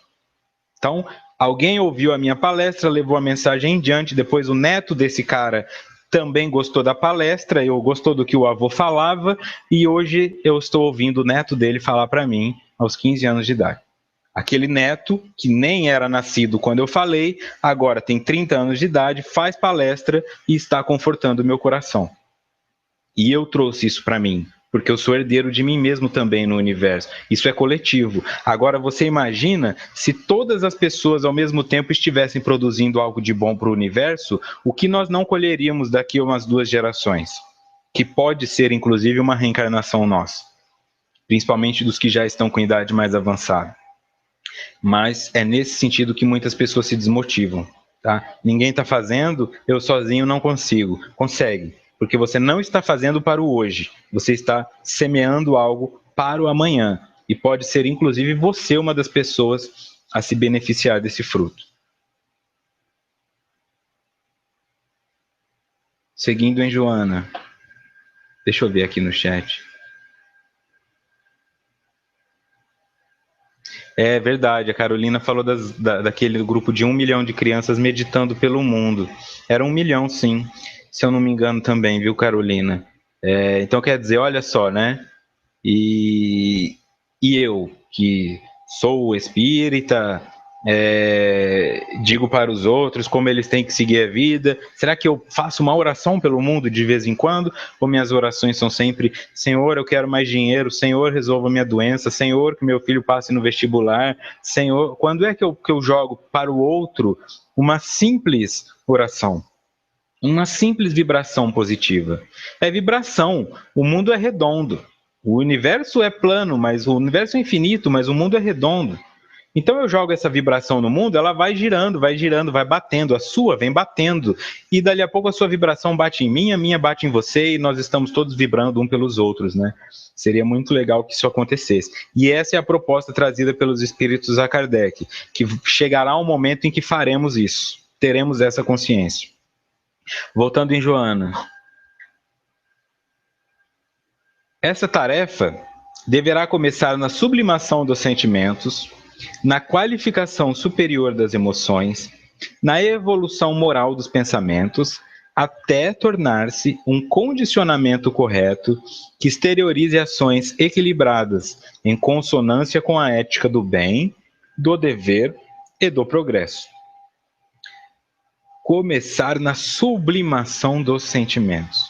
então, alguém ouviu a minha palestra, levou a mensagem em diante, depois o neto desse cara também gostou da palestra, eu gostou do que o avô falava, e hoje eu estou ouvindo o neto dele falar para mim aos 15 anos de idade. Aquele neto, que nem era nascido quando eu falei, agora tem 30 anos de idade, faz palestra e está confortando o meu coração. E eu trouxe isso para mim, porque eu sou herdeiro de mim mesmo também no universo. Isso é coletivo. Agora, você imagina se todas as pessoas ao mesmo tempo estivessem produzindo algo de bom para o universo, o que nós não colheríamos daqui a umas 2 gerações? Que pode ser, inclusive, uma reencarnação nossa. Principalmente dos que já estão com idade mais avançada. Mas é nesse sentido que muitas pessoas se desmotivam. Tá? Ninguém está fazendo, eu sozinho não consigo. Consegue. Porque você não está fazendo para o hoje, você está semeando algo para o amanhã. E pode ser, inclusive, você uma das pessoas a se beneficiar desse fruto. Seguindo em Joana. Deixa eu ver aqui no chat. É verdade, a Carolina falou daquele grupo de 1 milhão de crianças meditando pelo mundo. Era 1 milhão, sim, se eu não me engano também, viu, Carolina? Então quer dizer, olha só, né? E eu, que sou espírita, digo para os outros como eles têm que seguir a vida. Será que eu faço uma oração pelo mundo de vez em quando? Ou minhas orações são sempre: Senhor, eu quero mais dinheiro, Senhor, resolva minha doença, Senhor, que meu filho passe no vestibular, Senhor. Quando é que eu jogo para o outro uma simples oração? Uma simples vibração positiva. É vibração. O mundo é redondo. O universo é plano, mas o universo é infinito, mas o mundo é redondo. Então eu jogo essa vibração no mundo, ela vai girando, vai batendo, a sua vem batendo, e dali a pouco a sua vibração bate em mim, a minha bate em você, e nós estamos todos vibrando um pelos outros, né? Seria muito legal que isso acontecesse. E essa é a proposta trazida pelos espíritos a Kardec, que chegará um momento em que faremos isso, teremos essa consciência. Voltando em Joana. Essa tarefa deverá começar na sublimação dos sentimentos, na qualificação superior das emoções, na evolução moral dos pensamentos, até tornar-se um condicionamento correto que exteriorize ações equilibradas, em consonância com a ética do bem, do dever e do progresso. Começar na sublimação dos sentimentos,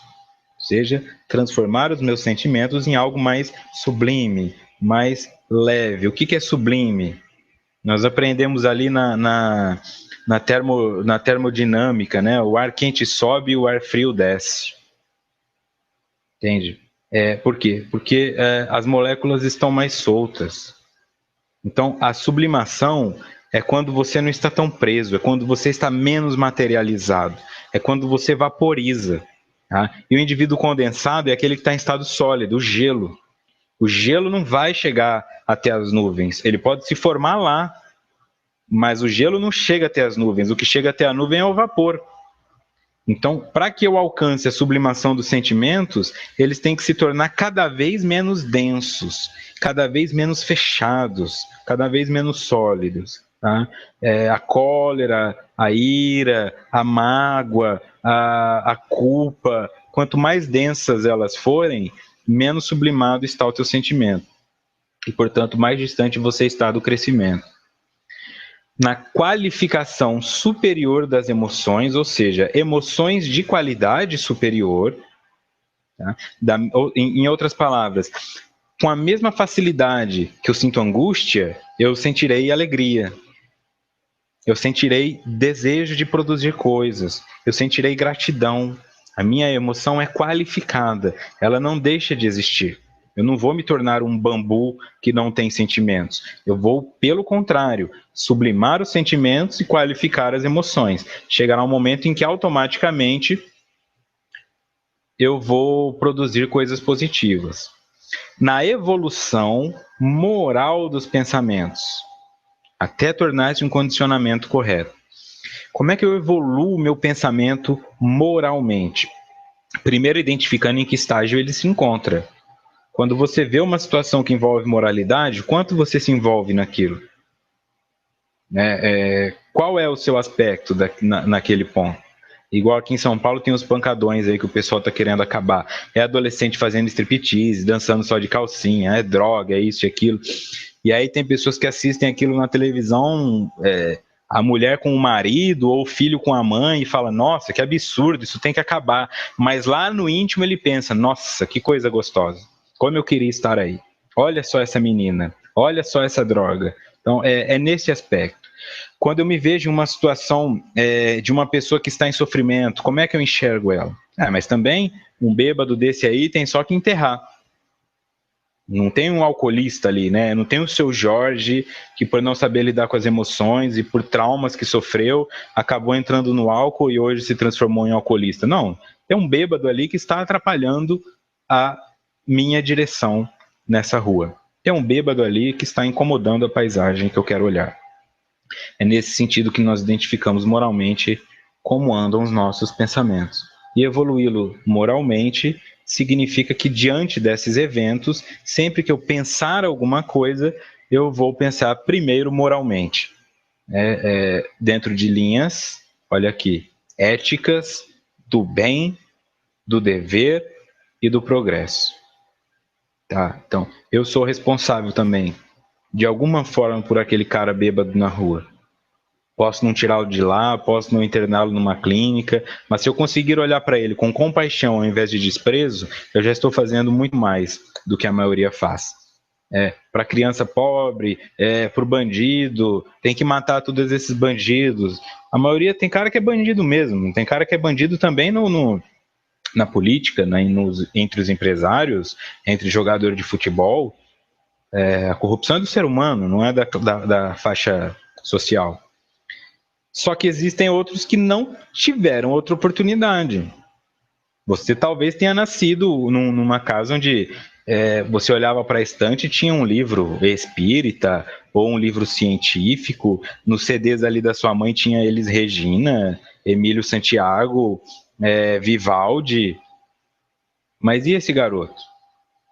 ou seja, transformar os meus sentimentos em algo mais sublime, mais leve. O que é sublime? Nós aprendemos ali na termodinâmica, né? O ar quente sobe e o ar frio desce. Entende? Por quê? Porque as moléculas estão mais soltas. Então, a sublimação é quando você não está tão preso, é quando você está menos materializado, é quando você vaporiza. Tá? E o indivíduo condensado é aquele que está em estado sólido, o gelo. O gelo não vai chegar até as nuvens, ele pode se formar lá, mas o gelo não chega até as nuvens, o que chega até a nuvem é o vapor. Então, para que eu alcance a sublimação dos sentimentos, eles têm que se tornar cada vez menos densos, cada vez menos fechados, cada vez menos sólidos. Tá? A cólera, a ira, a mágoa, a culpa, quanto mais densas elas forem, menos sublimado está o teu sentimento. E, portanto, mais distante você está do crescimento. Na qualificação superior das emoções, ou seja, emoções de qualidade superior, tá? Em outras palavras, com a mesma facilidade que eu sinto angústia, eu sentirei alegria, eu sentirei desejo de produzir coisas, eu sentirei gratidão. A minha emoção é qualificada, ela não deixa de existir. Eu não vou me tornar um bambu que não tem sentimentos. Eu vou, pelo contrário, sublimar os sentimentos e qualificar as emoções. Chegará um momento em que automaticamente eu vou produzir coisas positivas. Na evolução moral dos pensamentos, até tornar-se um condicionamento correto. Como é que eu evoluo o meu pensamento moralmente? Primeiro, identificando em que estágio ele se encontra. Quando você vê uma situação que envolve moralidade, quanto você se envolve naquilo? Qual é o seu aspecto naquele ponto? Igual aqui em São Paulo tem os pancadões aí que o pessoal tá querendo acabar. É adolescente fazendo striptease, dançando só de calcinha, é droga, é isso e aquilo. E aí tem pessoas que assistem aquilo na televisão, a mulher com o marido ou o filho com a mãe e fala, nossa, que absurdo, isso tem que acabar. Mas lá no íntimo ele pensa, nossa, que coisa gostosa. Como eu queria estar aí. Olha só essa menina, olha só essa droga. Então, é nesse aspecto. Quando eu me vejo em uma situação de uma pessoa que está em sofrimento, como é que eu enxergo ela? Mas também um bêbado desse aí tem só que enterrar. Não tem um alcoolista ali, né? Não tem o seu Jorge, que por não saber lidar com as emoções e por traumas que sofreu, acabou entrando no álcool e hoje se transformou em alcoolista. Não, tem um bêbado ali que está atrapalhando a minha direção nessa rua. Tem um bêbado ali que está incomodando a paisagem que eu quero olhar. É nesse sentido que nós identificamos moralmente como andam os nossos pensamentos. E evoluí-lo moralmente significa que diante desses eventos, sempre que eu pensar alguma coisa, eu vou pensar primeiro moralmente. Dentro de linhas, olha aqui, éticas do bem, do dever e do progresso. Tá? Então, eu sou responsável também, de alguma forma, por aquele cara bêbado na rua. Posso não tirá-lo de lá, posso não interná-lo numa clínica, mas se eu conseguir olhar para ele com compaixão ao invés de desprezo, eu já estou fazendo muito mais do que a maioria faz. Para a criança pobre, para o bandido, tem que matar todos esses bandidos. A maioria tem cara que é bandido mesmo, tem cara que é bandido também na política, né, entre os empresários, entre jogadores de futebol, a corrupção é do ser humano, não é da faixa social. Só que existem outros que não tiveram outra oportunidade. Você talvez tenha nascido numa casa onde você olhava para a estante e tinha um livro espírita ou um livro científico. Nos CDs ali da sua mãe tinha Elis Regina, Emílio Santiago, Vivaldi. Mas e esse garoto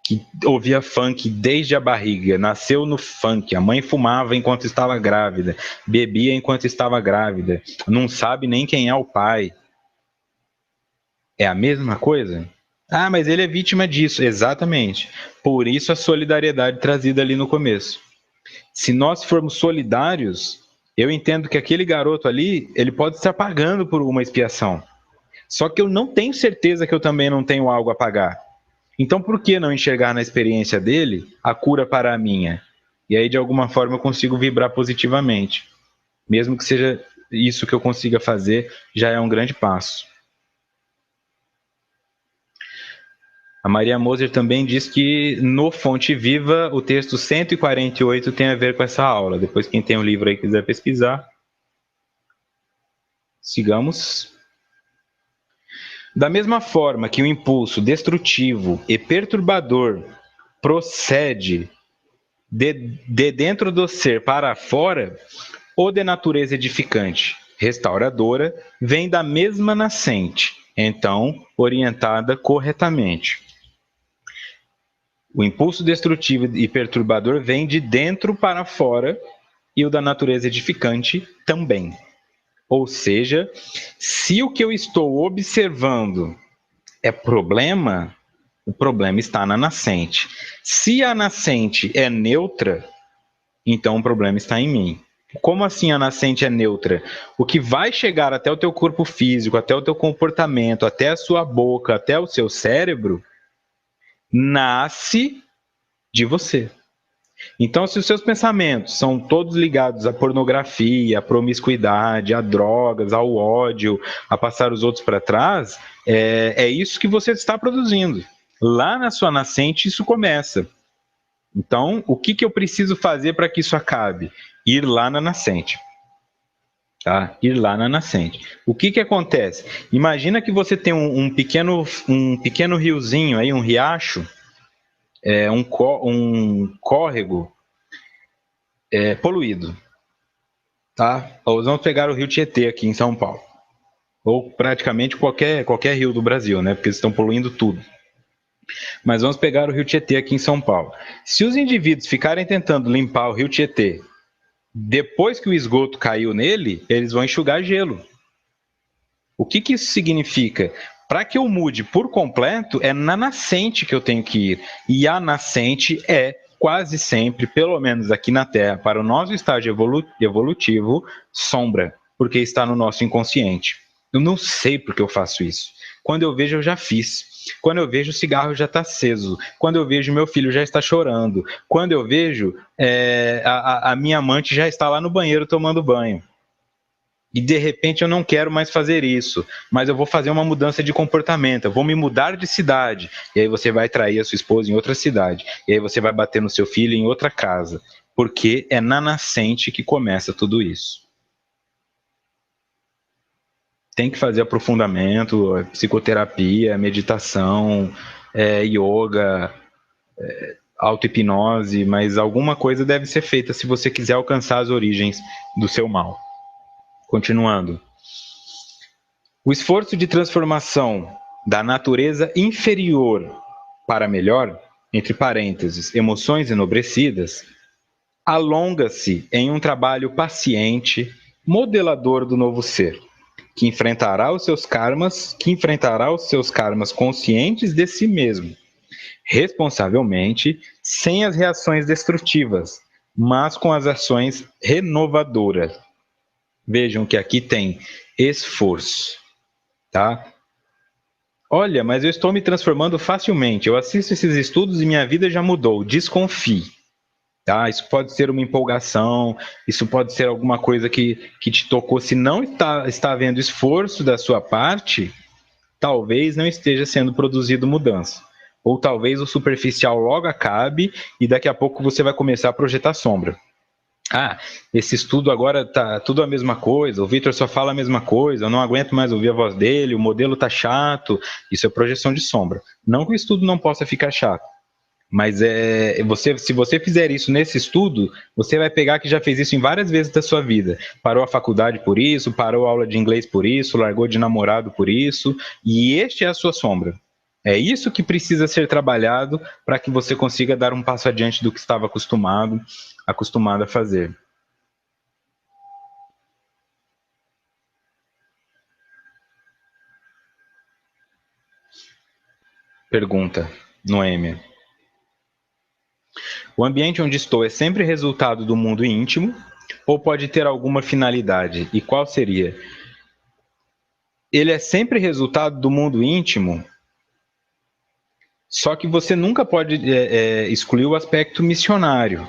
que ouvia funk desde a barriga, nasceu no funk, a mãe fumava enquanto estava grávida, bebia enquanto estava grávida, não sabe nem quem é o pai? É a mesma coisa? Ah, mas ele é vítima disso. Exatamente. Por isso a solidariedade trazida ali no começo. Se nós formos solidários, eu entendo que aquele garoto ali, ele pode estar pagando por uma expiação. Só que eu não tenho certeza que eu também não tenho algo a pagar. Então, por que não enxergar na experiência dele a cura para a minha? E aí, de alguma forma, eu consigo vibrar positivamente. Mesmo que seja isso que eu consiga fazer, já é um grande passo. A Maria Moser também diz que no Fonte Viva o texto 148 tem a ver com essa aula. Depois, quem tem o livro aí quiser pesquisar, sigamos. Da mesma forma que o impulso destrutivo e perturbador procede de dentro do ser para fora, o de natureza edificante, restauradora, vem da mesma nascente, então orientada corretamente. O impulso destrutivo e perturbador vem de dentro para fora e o da natureza edificante também. Ou seja, se o que eu estou observando é problema, o problema está na nascente. Se a nascente é neutra, então o problema está em mim. Como assim a nascente é neutra? O que vai chegar até o teu corpo físico, até o teu comportamento, até a sua boca, até o seu cérebro, nasce de você. Então, se os seus pensamentos são todos ligados à pornografia, à promiscuidade, a drogas, ao ódio, a passar os outros para trás, é isso que você está produzindo. Lá na sua nascente, isso começa. Então, o que eu preciso fazer para que isso acabe? Ir lá na nascente. Tá? Ir lá na nascente. O que acontece? Imagina que você tem um pequeno riozinho, aí, um riacho, um córrego poluído. Tá? Vamos pegar o rio Tietê aqui em São Paulo. Ou praticamente qualquer rio do Brasil, né? Porque eles estão poluindo tudo. Mas vamos pegar o rio Tietê aqui em São Paulo. Se os indivíduos ficarem tentando limpar o rio Tietê, depois que o esgoto caiu nele, eles vão enxugar gelo. O que isso significa? Para que eu mude por completo, é na nascente que eu tenho que ir. E a nascente é quase sempre, pelo menos aqui na Terra, para o nosso estágio evolutivo, sombra, porque está no nosso inconsciente. Eu não sei por que eu faço isso. Quando eu vejo, eu já fiz. Quando eu vejo, o cigarro já está aceso. Quando eu vejo, meu filho já está chorando. Quando eu vejo, a minha amante já está lá no banheiro tomando banho. E de repente eu não quero mais fazer isso, mas eu vou fazer uma mudança de comportamento, eu vou me mudar de cidade. E aí você vai trair a sua esposa em outra cidade. E aí você vai bater no seu filho em outra casa. Porque é na nascente que começa tudo isso. Tem que fazer aprofundamento, psicoterapia, meditação, yoga, auto-hipnose, mas alguma coisa deve ser feita se você quiser alcançar as origens do seu mal. Continuando. O esforço de transformação da natureza inferior para melhor, entre parênteses, emoções enobrecidas, alonga-se em um trabalho paciente, modelador do novo ser, que enfrentará os seus karmas conscientes de si mesmo, responsavelmente, sem as reações destrutivas, mas com as ações renovadoras. Vejam que aqui tem esforço. Tá? Olha, mas eu estou me transformando facilmente. Eu assisto esses estudos e minha vida já mudou. Desconfie. Tá? Isso pode ser uma empolgação, isso pode ser alguma coisa que te tocou. Se não está havendo esforço da sua parte, talvez não esteja sendo produzido mudança. Ou talvez o superficial logo acabe e daqui a pouco você vai começar a projetar sombra. Ah, esse estudo agora tá tudo a mesma coisa, o Victor só fala a mesma coisa, eu não aguento mais ouvir a voz dele, o modelo tá chato. Isso é projeção de sombra. Não que o estudo não possa ficar chato, mas se você fizer isso nesse estudo, você vai pegar que já fez isso em várias vezes da sua vida. Parou a faculdade por isso, parou a aula de inglês por isso, largou de namorado por isso, e este é a sua sombra. É isso que precisa ser trabalhado para que você consiga dar um passo adiante do que estava acostumado a fazer. Pergunta, Noêmia. O ambiente onde estou é sempre resultado do mundo íntimo ou pode ter alguma finalidade? E qual seria? Ele é sempre resultado do mundo íntimo, só que você nunca pode excluir o aspecto missionário.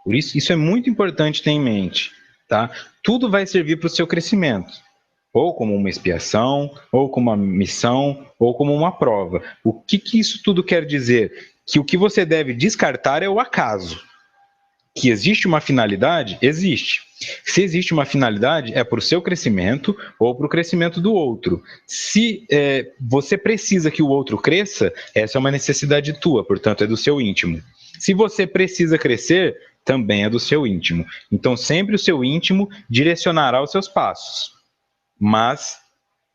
Por isso é muito importante ter em mente. Tá? Tudo vai servir para o seu crescimento. Ou como uma expiação, ou como uma missão, ou como uma prova. O que isso tudo quer dizer? Que o que você deve descartar é o acaso. Que existe uma finalidade? Existe. Se existe uma finalidade, é para o seu crescimento ou para o crescimento do outro. Se você precisa que o outro cresça, essa é uma necessidade tua, portanto, é do seu íntimo. Se você precisa crescer, também é do seu íntimo. Então, sempre o seu íntimo direcionará os seus passos, mas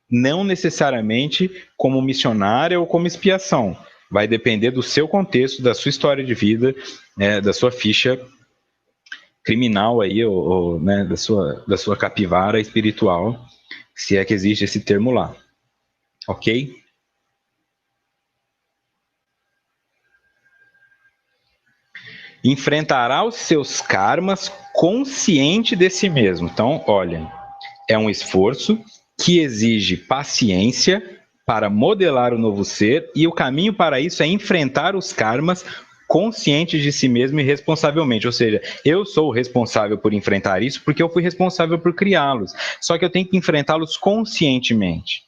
não necessariamente como missionária ou como expiação. Vai depender do seu contexto, da sua história de vida, da sua ficha criminal aí, né, da sua capivara espiritual, se é que existe esse termo lá. Ok? Enfrentará os seus karmas consciente de si mesmo. Então, olhem, é um esforço que exige paciência para modelar o novo ser e o caminho para isso é enfrentar os karmas conscientes de si mesmo e responsavelmente. Ou seja, eu sou o responsável por enfrentar isso porque eu fui responsável por criá-los. Só que eu tenho que enfrentá-los conscientemente.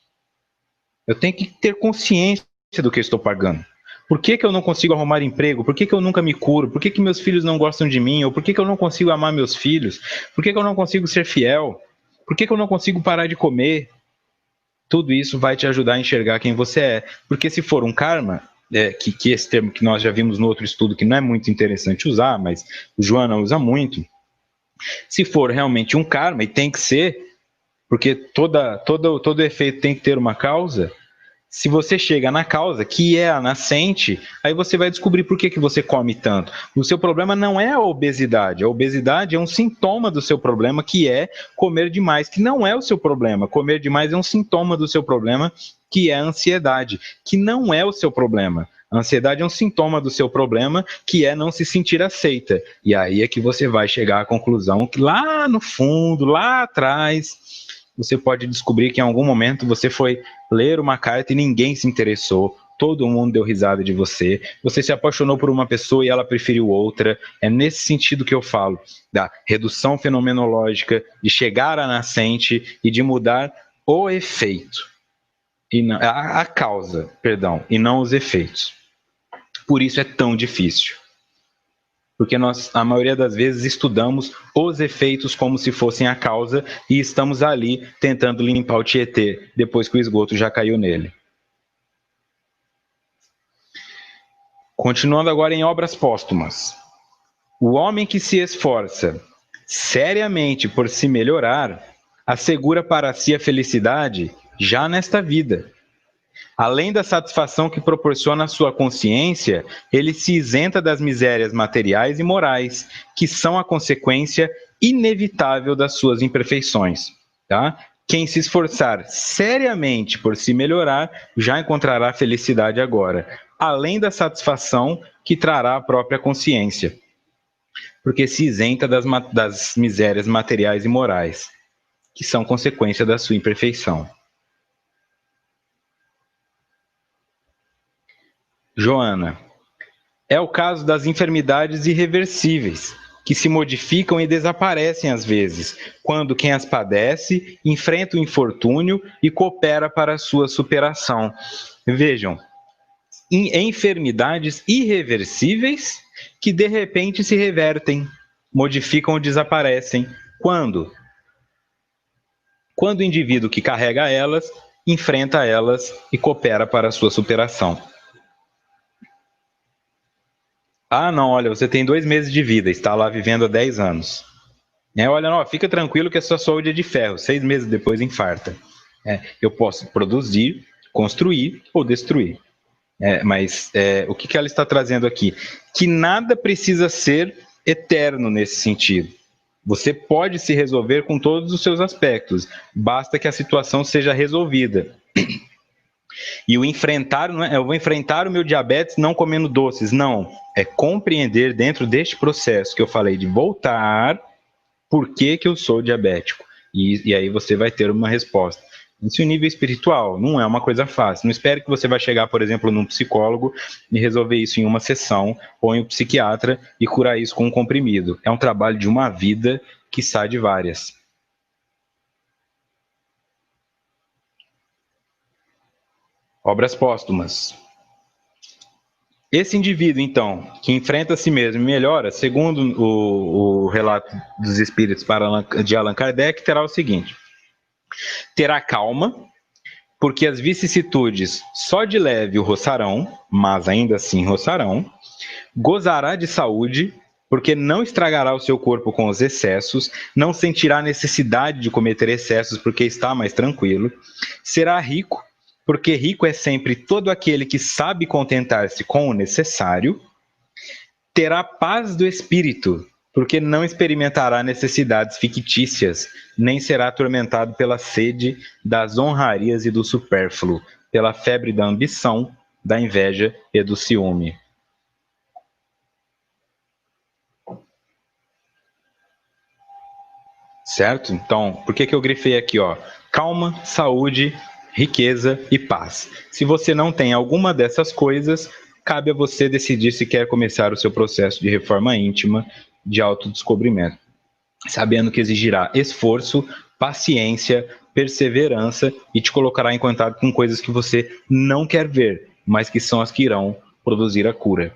Eu tenho que ter consciência do que eu estou pagando. Por que eu não consigo arrumar emprego? Por que eu nunca me curo? Por que meus filhos não gostam de mim? Ou por que eu não consigo amar meus filhos? Por que eu não consigo ser fiel? Por que eu não consigo parar de comer? Tudo isso vai te ajudar a enxergar quem você é. Porque se for um karma, que esse termo que nós já vimos no outro estudo, que não é muito interessante usar, mas o Joana usa muito. Se for realmente um karma, e tem que ser, porque todo efeito tem que ter uma causa, se você chega na causa, que é a nascente, aí você vai descobrir por que você come tanto. O seu problema não é a obesidade é um sintoma do seu problema, que é comer demais, que não é o seu problema. Comer demais é um sintoma do seu problema, que é a ansiedade, que não é o seu problema. A ansiedade é um sintoma do seu problema, que é não se sentir aceita. E aí é que você vai chegar à conclusão que lá no fundo, lá atrás, você pode descobrir que em algum momento você foi ler uma carta e ninguém se interessou, todo mundo deu risada de você, você se apaixonou por uma pessoa e ela preferiu outra. É nesse sentido que eu falo, da redução fenomenológica, de chegar à nascente e de mudar o efeito, e não, a causa, perdão, e não os efeitos. Por isso é tão difícil. Porque nós, a maioria das vezes, estudamos os efeitos como se fossem a causa e estamos ali tentando limpar o Tietê depois que o esgoto já caiu nele. Continuando agora em obras póstumas. O homem que se esforça seriamente por se melhorar, assegura para si a felicidade já nesta vida. Além da satisfação que proporciona a sua consciência, ele se isenta das misérias materiais e morais, que são a consequência inevitável das suas imperfeições. Tá? Quem se esforçar seriamente por se melhorar, já encontrará felicidade agora, além da satisfação que trará a própria consciência, porque se isenta das misérias materiais e morais, que são consequência da sua imperfeição. Joana, é o caso das enfermidades irreversíveis. que se modificam e desaparecem às vezes, quando quem as padece enfrenta o infortúnio e coopera para a sua superação. Vejam, enfermidades irreversíveis que de repente se revertem, modificam ou desaparecem. Quando? Quando o indivíduo que carrega elas, enfrenta elas e coopera para a sua superação. Ah, não, olha, você tem 2 meses de vida, está lá vivendo há 10 anos. Olha, não, fica tranquilo que a sua saúde é de ferro, 6 meses depois infarta. Eu posso produzir, construir ou destruir. Mas o que ela está trazendo aqui? Que nada precisa ser eterno nesse sentido. Você pode se resolver com todos os seus aspectos, basta que a situação seja resolvida. E o enfrentar, não é, eu vou enfrentar o meu diabetes não comendo doces, não. É compreender dentro deste processo que eu falei de voltar, por que eu sou diabético. E aí você vai ter uma resposta. Isso em nível espiritual, não é uma coisa fácil. Não espere que você vai chegar, por exemplo, num psicólogo e resolver isso em uma sessão, ou em um psiquiatra e curar isso com um comprimido. É um trabalho de uma vida, quiçá de várias. Obras póstumas. Esse indivíduo, então, que enfrenta a si mesmo e melhora, segundo o relato dos espíritos de Allan Kardec, terá o seguinte: terá calma, porque as vicissitudes só de leve o roçarão, mas ainda assim roçarão, gozará de saúde, porque não estragará o seu corpo com os excessos, não sentirá necessidade de cometer excessos, porque está mais tranquilo, será rico, porque rico é sempre todo aquele que sabe contentar-se com o necessário, terá paz do espírito, porque não experimentará necessidades fictícias, nem será atormentado pela sede das honrarias e do supérfluo, pela febre da ambição, da inveja e do ciúme. Certo? Então, por que eu grifei aqui, ó? Calma, saúde, riqueza e paz. Se você não tem alguma dessas coisas, cabe a você decidir se quer começar o seu processo de reforma íntima, de autodescobrimento, sabendo que exigirá esforço, paciência, perseverança e te colocará em contato com coisas que você não quer ver, mas que são as que irão produzir a cura.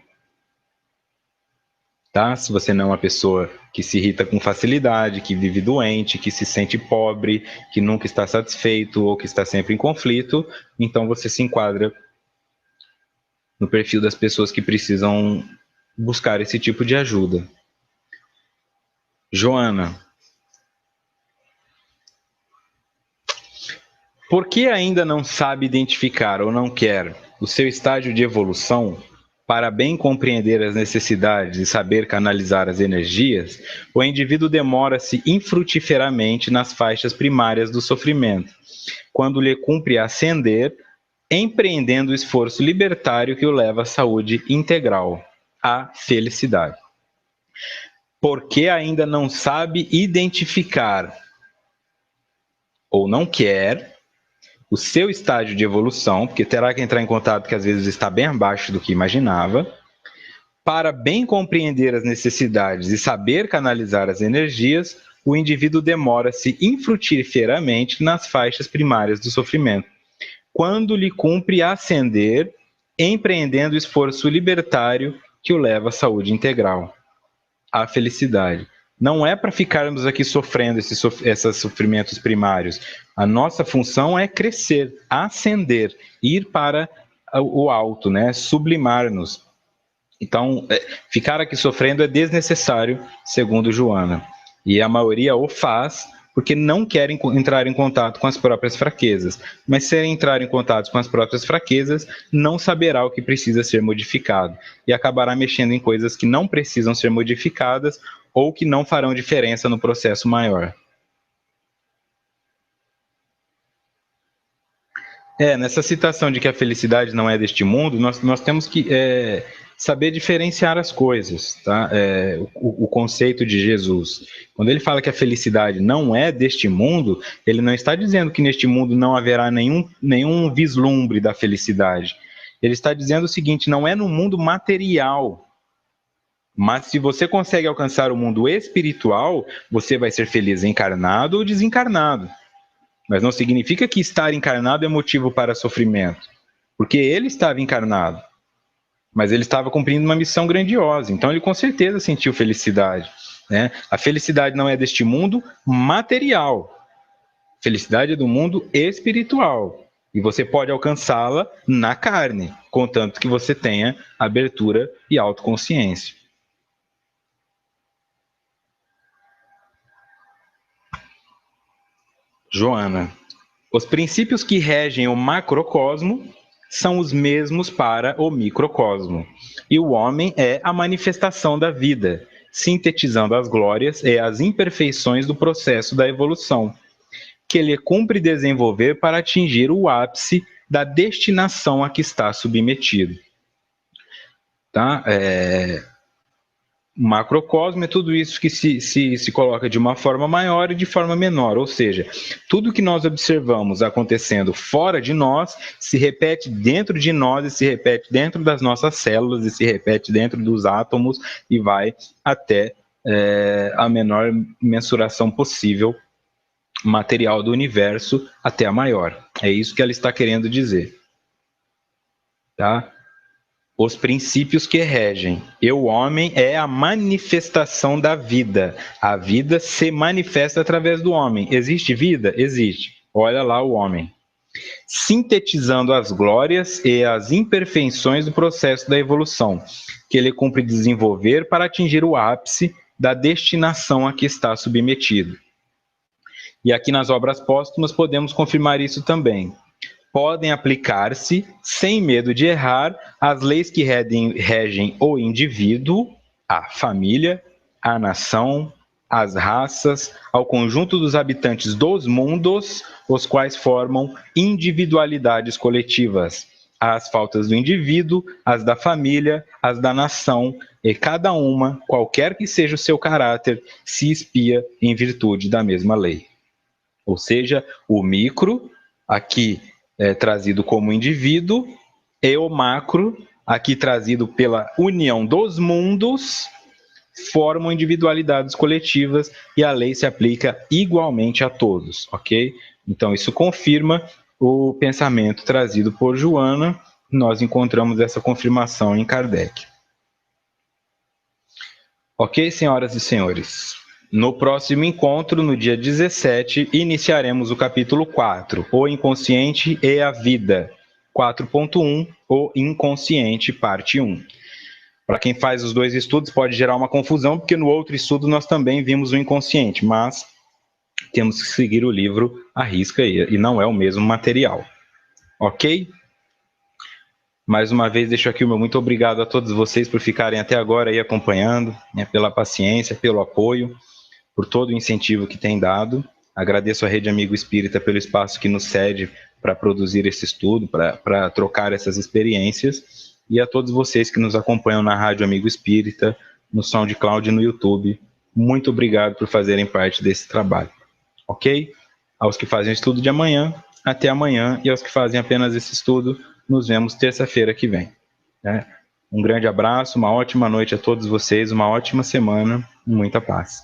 Tá? Se você não é uma pessoa que se irrita com facilidade, que vive doente, que se sente pobre, que nunca está satisfeito ou que está sempre em conflito, então você se enquadra no perfil das pessoas que precisam buscar esse tipo de ajuda. Joana, por que ainda não sabe identificar ou não quer o seu estágio de evolução? Para bem compreender as necessidades e saber canalizar as energias, o indivíduo demora-se infrutiferamente nas faixas primárias do sofrimento, quando lhe cumpre ascender, empreendendo o esforço libertário que o leva à saúde integral, à felicidade. Porque ainda não sabe identificar ou não quer o seu estágio de evolução, porque terá que entrar em contato que às vezes está bem abaixo do que imaginava, para bem compreender as necessidades e saber canalizar as energias, o indivíduo demora-se infrutiferamente nas faixas primárias do sofrimento, quando lhe cumpre ascender, empreendendo o esforço libertário que o leva à saúde integral, à felicidade. Não é para ficarmos aqui sofrendo esses sofrimentos primários. A nossa função é crescer, ascender, ir para o alto, né? Sublimar-nos. Então, ficar aqui sofrendo é desnecessário, segundo Joana. E a maioria o faz porque não querem entrar em contato com as próprias fraquezas. Mas se entrar em contato com as próprias fraquezas, não saberá o que precisa ser modificado. E acabará mexendo em coisas que não precisam ser modificadas ou que não farão diferença no processo maior. Nessa citação de que a felicidade não é deste mundo, nós temos que saber diferenciar as coisas, tá? O conceito de Jesus. Quando ele fala que a felicidade não é deste mundo, ele não está dizendo que neste mundo não haverá nenhum vislumbre da felicidade. Ele está dizendo o seguinte: não é no mundo material. Mas se você consegue alcançar o mundo espiritual, você vai ser feliz encarnado ou desencarnado. Mas não significa que estar encarnado é motivo para sofrimento, porque ele estava encarnado, mas ele estava cumprindo uma missão grandiosa, então ele com certeza sentiu felicidade, né? A felicidade não é deste mundo material, a felicidade é do mundo espiritual, e você pode alcançá-la na carne, contanto que você tenha abertura e autoconsciência. Joana, os princípios que regem o macrocosmo são os mesmos para o microcosmo. E o homem é a manifestação da vida, sintetizando as glórias e as imperfeições do processo da evolução, que ele cumpre desenvolver para atingir o ápice da destinação a que está submetido. Tá? Macrocosmo é tudo isso que se coloca de uma forma maior e de forma menor, ou seja, tudo que nós observamos acontecendo fora de nós se repete dentro de nós e se repete dentro das nossas células e se repete dentro dos átomos e vai até a menor mensuração possível material do universo até a maior. É isso que ela está querendo dizer. Tá? Os princípios que regem. E o homem é a manifestação da vida. A vida se manifesta através do homem. Existe vida? Existe. Olha lá o homem. Sintetizando as glórias e as imperfeições do processo da evolução, que ele cumpre desenvolver para atingir o ápice da destinação a que está submetido. E aqui nas obras póstumas podemos confirmar isso também. Podem aplicar-se, sem medo de errar, as leis que regem o indivíduo, a família, a nação, as raças, ao conjunto dos habitantes dos mundos, os quais formam individualidades coletivas, as faltas do indivíduo, as da família, as da nação, e cada uma, qualquer que seja o seu caráter, se expia em virtude da mesma lei. Ou seja, o micro, aqui trazido como indivíduo, e o macro, aqui trazido pela união dos mundos, formam individualidades coletivas e a lei se aplica igualmente a todos, ok? Então, isso confirma o pensamento trazido por Joana, nós encontramos essa confirmação em Kardec. Ok, senhoras e senhores? No próximo encontro, no dia 17, iniciaremos o capítulo 4, o inconsciente e a vida. 4.1, o inconsciente, parte 1. Para quem faz os dois estudos, pode gerar uma confusão, porque no outro estudo nós também vimos o inconsciente, mas temos que seguir o livro à risca e não é o mesmo material. Ok? Mais uma vez, deixo aqui o meu muito obrigado a todos vocês por ficarem até agora aí acompanhando, né, pela paciência, pelo apoio, por todo o incentivo que tem dado. Agradeço à Rede Amigo Espírita pelo espaço que nos cede para produzir esse estudo, para trocar essas experiências, e a todos vocês que nos acompanham na Rádio Amigo Espírita, no SoundCloud e no YouTube. Muito obrigado por fazerem parte desse trabalho. Ok? Aos que fazem o estudo de amanhã, até amanhã, e aos que fazem apenas esse estudo, nos vemos terça-feira que vem. Um grande abraço, uma ótima noite a todos vocês, uma ótima semana, muita paz.